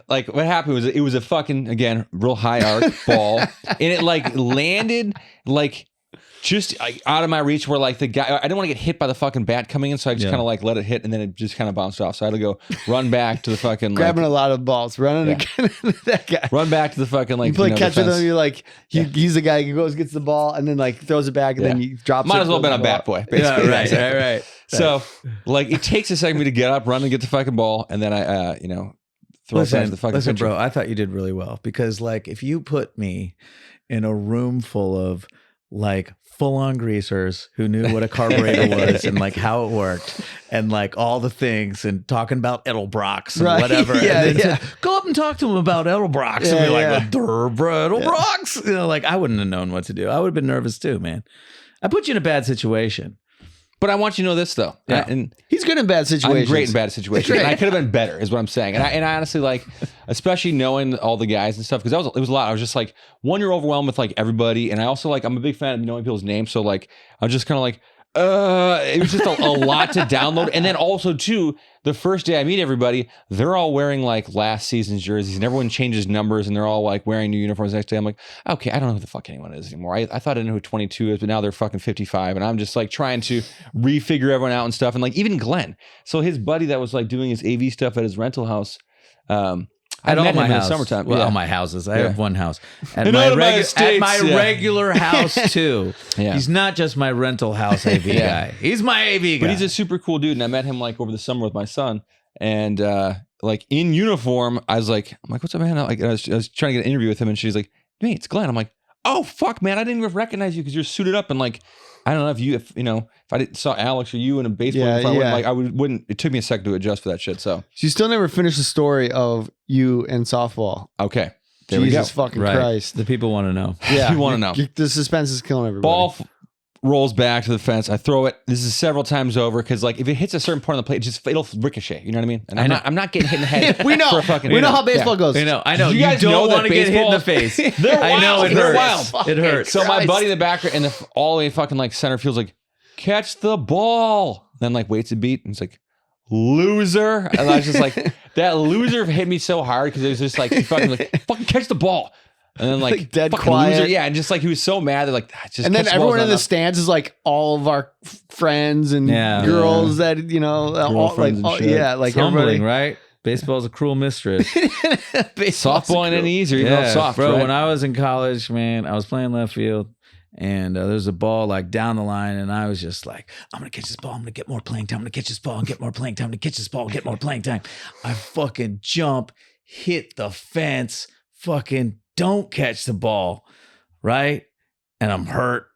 like what happened was it was a fucking, again, real high arc ball. And it like landed like just out of my reach where like the guy, I didn't want to get hit by the fucking bat coming in. So I just kind of like let it hit and then it just kind of bounced off. So I had to go run back to the fucking. Grabbing a lot of balls, running again. That guy. Run back to the fucking like. You play catch with him, you're like, he's the guy who goes, gets the ball and then like throws it back and then you drop it. Might as well have been a bat boy. Basically. Yeah, right. So like it takes a second for me to get up, run and get the fucking ball. And then I, throw it back to the fucking Listen, pitcher. bro, I thought you did really well because like if you put me in a room full of like full-on greasers who knew what a carburetor was and like how it worked and like all the things and talking about Edelbrocks and whatever. And then go up and talk to them about Edelbrocks and be like, Edelbrocks. You know, like I wouldn't have known what to do. I would have been nervous too, man. I put you in a bad situation. But I want you to know this though. Yeah. And he's good in bad situations. I'm great in bad situations. And I could have been better, is what I'm saying. And I honestly like, especially knowing all the guys and stuff, because it was a lot. I was just like, one, you're overwhelmed with like everybody, and I also like I'm a big fan of knowing people's names. So like I was just kind of like, it was just a lot to download. And then also too, the first day I meet everybody, they're all wearing like last season's jerseys, and everyone changes numbers, and they're all like wearing new uniforms the next day. I'm like, okay, I don't know who the fuck anyone is anymore. I thought I knew who 22 is, but now they're fucking 55, and I'm just like trying to refigure everyone out and stuff. And like even Glenn, so his buddy that was like doing his AV stuff at his rental house. I met him in the summertime. Well, all my houses. I have one house. At my regular house too. Yeah. He's not just my rental house AV guy. He's my AV guy. But he's a super cool dude. And I met him like over the summer with my son. And like in uniform, I'm like, what's up, man? Like, I was trying to get an interview with him, and she's like, hey, it's Glenn. I'm like, oh fuck, man, I didn't even recognize you because you're suited up and like. I don't know if I saw Alex or you in a baseball uniform, like I wouldn't. It took me a second to adjust for that shit. So you still never finished the story of you and softball. Okay, there Jesus fucking Christ! The people want to know. Yeah, you want to know. The suspense is killing everybody. Ball rolls back to the fence. I throw it. This is several times over because like if it hits a certain point on the plate, it'll ricochet. You know what I mean? And I'm not getting hit in the head. we know. We know how baseball goes. I know. You guys don't want to get hit in the face. I know it hurts. It hurts. So my buddy in the background and all the way fucking like center field's like, catch the ball. Then like waits a beat and it's like, loser. And I was just like, that loser hit me so hard because it was just like fucking catch the ball. And then like dead fucking quiet. Loser. Yeah, and just like he was so mad that like just. And then everyone in the stands is like all of our friends and girls that all, like like humbling, right? Baseball's a cruel mistress. Softball ain't any easier. You know, soft, bro. Right? When I was in college, man, I was playing left field. And there's a ball like down the line, and I was just like, I'm gonna catch this ball. I'm gonna get more playing time. I'm gonna catch this ball and get more playing time. I'm gonna catch this ball and get more playing time. I fucking jump, hit the fence, fucking don't catch the ball, right? And I'm hurt.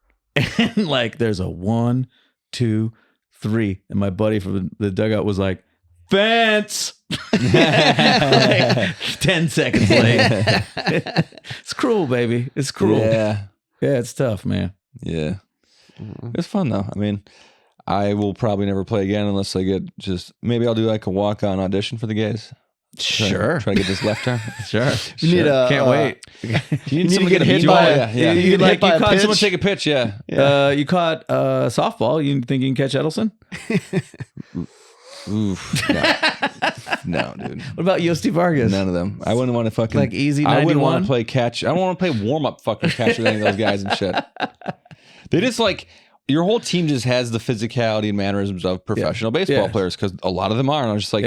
And like, there's a 1, 2, 3, and my buddy from the dugout was like, fence. Like, 10 seconds late. It's cruel, baby. It's cruel. Yeah, it's tough, man. Yeah. It's fun, though. I mean, I will probably never play again unless I get maybe I'll do like a walk-on audition for the Gaze. Sure. Try to get this left turn. Sure. You need Can't wait. You need to get hit by You caught someone take a pitch, you caught softball. You think you can catch Edelson? Oof. No, dude. What about Yosti Vargas? None of them. I wouldn't want to fucking like easy 91? I wouldn't want to play catch. I don't want to play warm-up fucking catch with any of those guys and shit. They just like your whole team just has the physicality and mannerisms of professional baseball players because a lot of them are. And I was just like,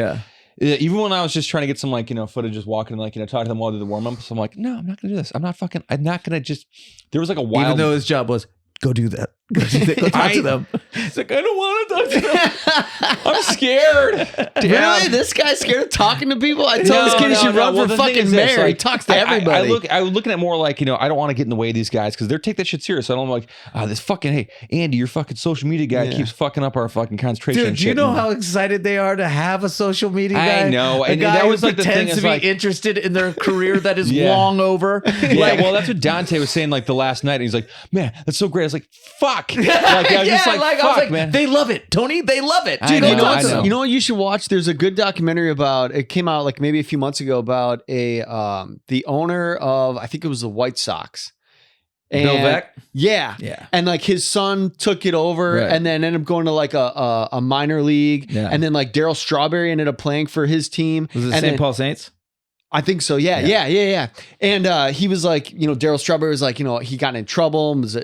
even when I was just trying to get some like, footage just walking and like, talking to them while they do the warm ups, I'm like, no, I'm not going to do this. I'm not going to just, there was like a wild. Even though his job was, go do that. Go talk to them. He's like, I don't want to talk to them. I'm scared. Really? This guy's scared of talking to people? I told this kid he should run for fucking mayor. He talks to everybody. I was looking at more like, I don't want to get in the way of these guys because they're take that shit serious. So I'm like, hey, Andy, your fucking social media guy keeps fucking up our fucking concentration. Dude, do you know how excited they are to have a social media guy? I know. A guy that was like pretends to be interested in their career that is long over. Well, that's what Dante was saying like the last night. And he's like, man, that's so great. I was like, fuck. Like, I was just like, fuck, man. They love it, Tony. They love it. Dude, you know what you should watch? There's a good documentary about, it came out like maybe a few months ago about the owner of, I think it was the White Sox. Bill Veeck? Yeah. And like his son took it over and then ended up going to like a minor league. Yeah. And then like Darryl Strawberry ended up playing for his team. Was it St. Paul Saints? I think so. Yeah. And he was like, Darryl Strawberry was like, he got in trouble, was,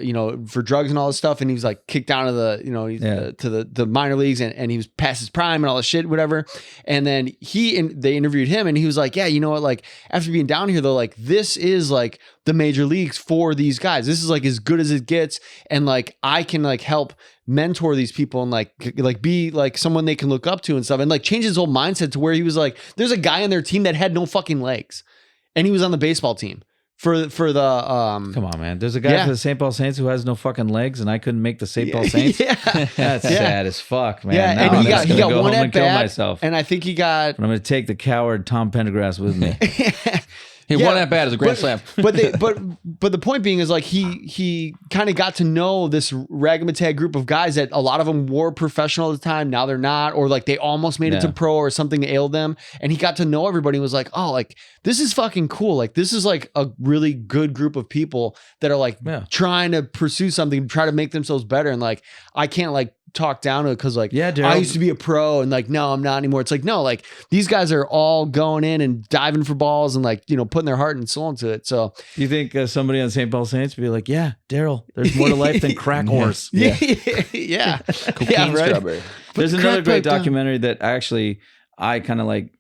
for drugs and all this stuff. And he was like kicked down to the minor leagues and he was past his prime and all this shit, whatever. And then they interviewed him and he was like, yeah, you know what? Like after being down here though, like this is like the major leagues for these guys. This is like as good as it gets. And like, I can like help mentor these people and like be like someone they can look up to and stuff, and like change his whole mindset to where he was like, there's a guy on their team that had no fucking legs and he was on the baseball team for the come on, man, there's a guy for the St. Paul Saints who has no fucking legs and I couldn't make the St. Paul Saints. That's sad as fuck, man. Yeah. Now and he got one at bat myself. And I think he got, but I'm gonna take the coward Tom Pendergrass with me. One at bat is a grand slam. But the point being is like he kind of got to know this ragamuffin group of guys that a lot of them were professional at the time. Now they're not, or like they almost made it to pro or something ailed them. And he got to know everybody and was like, oh, like this is fucking cool. Like this is like a really good group of people that are like trying to pursue something, try to make themselves better. And like, I can't like talk down to it because like I used to be a pro and like no I'm not anymore. It's like no, like these guys are all going in and diving for balls and like putting their heart and soul into it. So you think somebody on St. Paul Saints would be like, yeah, Daryl, there's more to life than crack horse. Yeah. Cocaine strawberry. There's another great documentary that actually I kind of like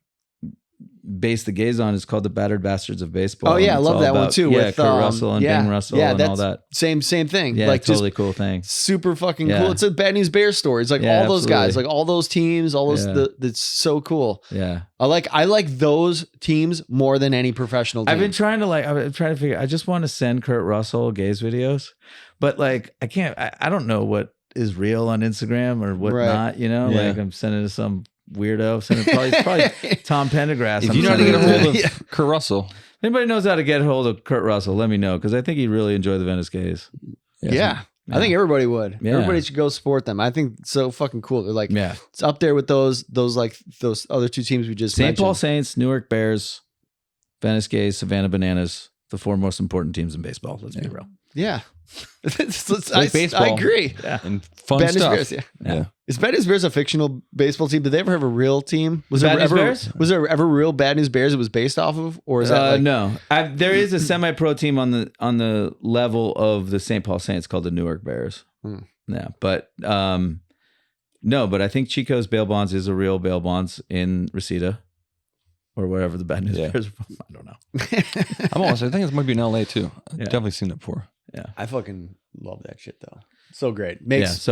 base the gaze on. Is called The Battered Bastards of Baseball. Oh yeah, I love that one too. With Kurt Russell and Bing Russell and all that. Same thing. Yeah, like totally cool thing. Super fucking cool. It's a Bad News Bears story. It's like all those guys, like all those teams, all those. That's so cool. Yeah, I like those teams more than any professional team. I've been trying to figure. I just want to send Kurt Russell Gaze videos, but like I can't. I don't know what is real on Instagram or what not. Like I'm sending to some weirdo. Probably Tom Pendergrass. If you know how to get a hold of Kurt Russell. If anybody knows how to get a hold of Kurt Russell, let me know because I think he'd really enjoy the Venice Gaze. Yeah. I think everybody would. Yeah. Everybody should go support them. I think it's so fucking cool. They're like, it's up there with those other two teams we just mentioned. St. Paul Saints, Newark Bears, Venice Gaze, Savannah Bananas, the four most important teams in baseball. Let's be real. Yeah. Baseball. I agree. Yeah. And fun stuff. Bears, yeah. Is Bad News Bears a fictional baseball team? Did they ever have a real team? Was there ever real Bad News Bears it was based off of? Or is that like... No. There is a semi-pro team on the level of the St. Paul Saints called the Newark Bears. Yeah. But no, but I think Chico's Bail Bonds is a real bail bonds in Reseda. Or wherever the Bad News Bears are from. I don't know. I think it might be in LA too. I've definitely seen that before. Yeah. I fucking love that shit though. So great. Makes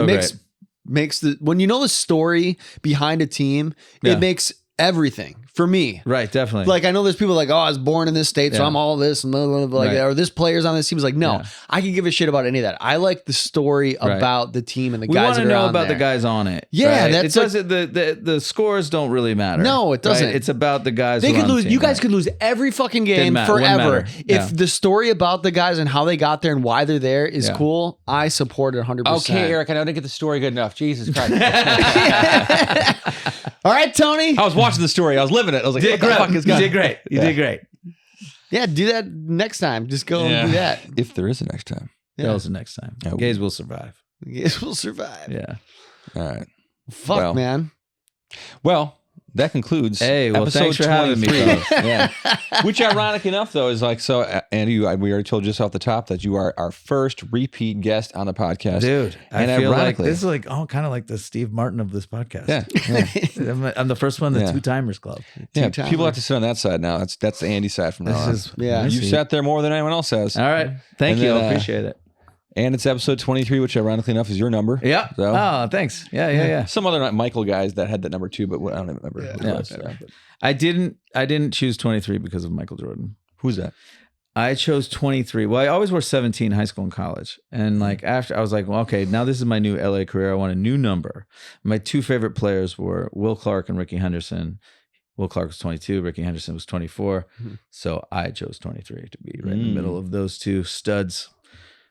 when you know the story behind a team, it makes everything for me. Right, definitely. Like I know there's people like, oh, I was born in this state, so I'm all this and blah, blah, blah, like, or this player's on this team. It's like, no, I can give a shit about any of that. I like the story about the team and the guys that are on there. We want to know about the guys on it. Yeah, right? It doesn't. The scores don't really matter. No, it doesn't. Right? It's about the guys. They could lose. You guys could lose every fucking game forever. If the story about the guys and how they got there and why they're there is cool, I support it 100%. Okay, Eric, I didn't get the story good enough. Jesus Christ. All right, Tony. I was watching the story. I was living it. I was like, what the fuck is going on? You did great. You did great. Yeah, do that next time. Just go and do that. If there is a next time. There's a next time. Gaze will survive. Gaze will survive. Yeah. All right. Fuck, man. Well, that concludes episode thanks for having me. Yeah. Which, ironic enough, though, is like, so, Andy, we already told you just off the top that you are our first repeat guest on the podcast. Dude, and I feel like this is like, kind of like the Steve Martin of this podcast. Yeah. I'm the first one, the Two-Timers Club. Yeah, people have to sit on that side now. That's the Andy side from now on. Yeah. You sat there more than anyone else has. All right. Thank you. I appreciate it. And it's episode 23, which ironically enough is your number. Yeah. So. Oh, thanks. Yeah. Some other Michael guys that had that number too, but I don't even remember who it was. I didn't choose 23 because of Michael Jordan. Who's that? I chose 23. Well, I always wore 17 high school and college. And like after I was like, well, okay, now this is my new LA career. I want a new number. My two favorite players were Will Clark and Ricky Henderson. Will Clark was 22. Ricky Henderson was 24. So I chose 23 to be right in the middle of those two studs.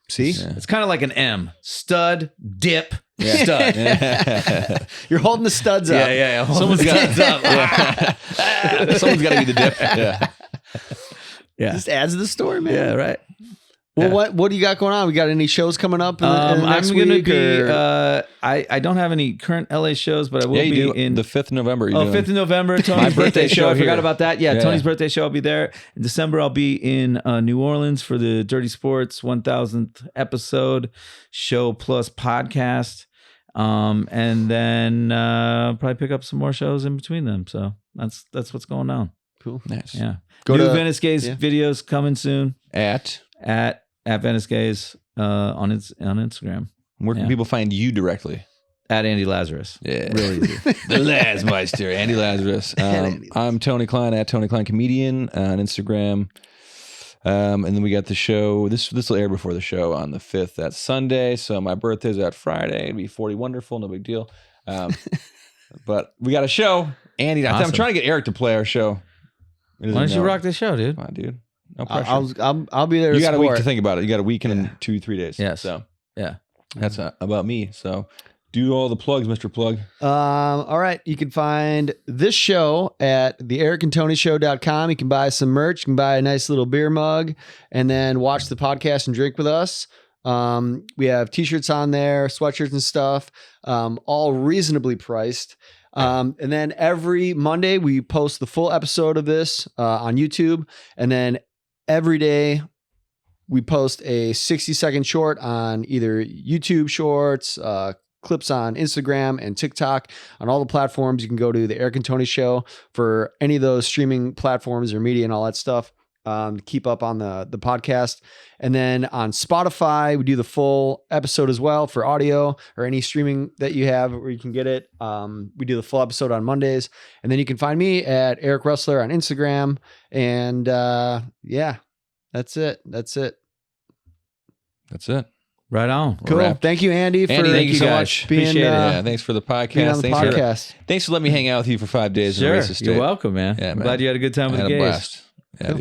See? Yeah. It's kind of like an M. Stud, dip, stud. You're holding the studs up. Yeah. Someone's got Someone's got to be the dip. Yeah. Just adds to the story, man. Yeah, right. Well, what do you got going on? We got any shows coming up in the next I'm gonna week? be. I don't have any current LA shows, but I will be in the 5th of November. 5th of November. Tony's birthday show. I forgot about that. Yeah, Tony's birthday show. I'll be there in December. I'll be in New Orleans for the Dirty Sports 1000th episode show plus podcast, and then probably pick up some more shows in between them. So that's what's going on. Cool. Nice. Yeah. New Venice Gaze videos coming soon at Venice Gaze on Instagram. Where can people find you directly? At Andy Lazarus. Yeah. Really easy. The Lazmeister, Andy Lazarus. I'm Tony Klein at Tony Klein Comedian on Instagram. And then we got the show. This will air before the show on the 5th. That's Sunday. So my birthday's that Friday. It'd be 40 wonderful. No big deal. But we got a show. Andy, awesome. I'm trying to get Eric to play our show. Why don't you rock the show, dude? Come on, dude. No pressure. I'll be there. You got a week to think about it. You got a week and 2-3 days. Yes. So yeah, that's about me. So do all the plugs, Mr. Plug. All right. You can find this show at theericandtonyshow.com. You can buy some merch. You can buy a nice little beer mug and then watch the podcast and drink with us. We have t-shirts on there, sweatshirts and stuff, all reasonably priced. And then every Monday we post the full episode of this on YouTube. And then every day we post a 60-second short on either YouTube Shorts, clips on Instagram and TikTok. On all the platforms, you can go to the Eric and Tony Show for any of those streaming platforms or media and all that stuff. To keep up on the podcast. And then on Spotify, we do the full episode as well for audio or any streaming that you have where you can get it. We do the full episode on Mondays. And then you can find me at Eric Rustler on Instagram. And that's it. Right on. Cool. Thank you, Andy. Thank you so much. Appreciate it. Yeah, thanks for the podcast. Being on the podcast. Thanks for letting me hang out with you for 5 days. Sure. In Racist State. You're welcome, man. Yeah, I'm man. glad you had a good time with the I had a gays. blast. Yeah, dude.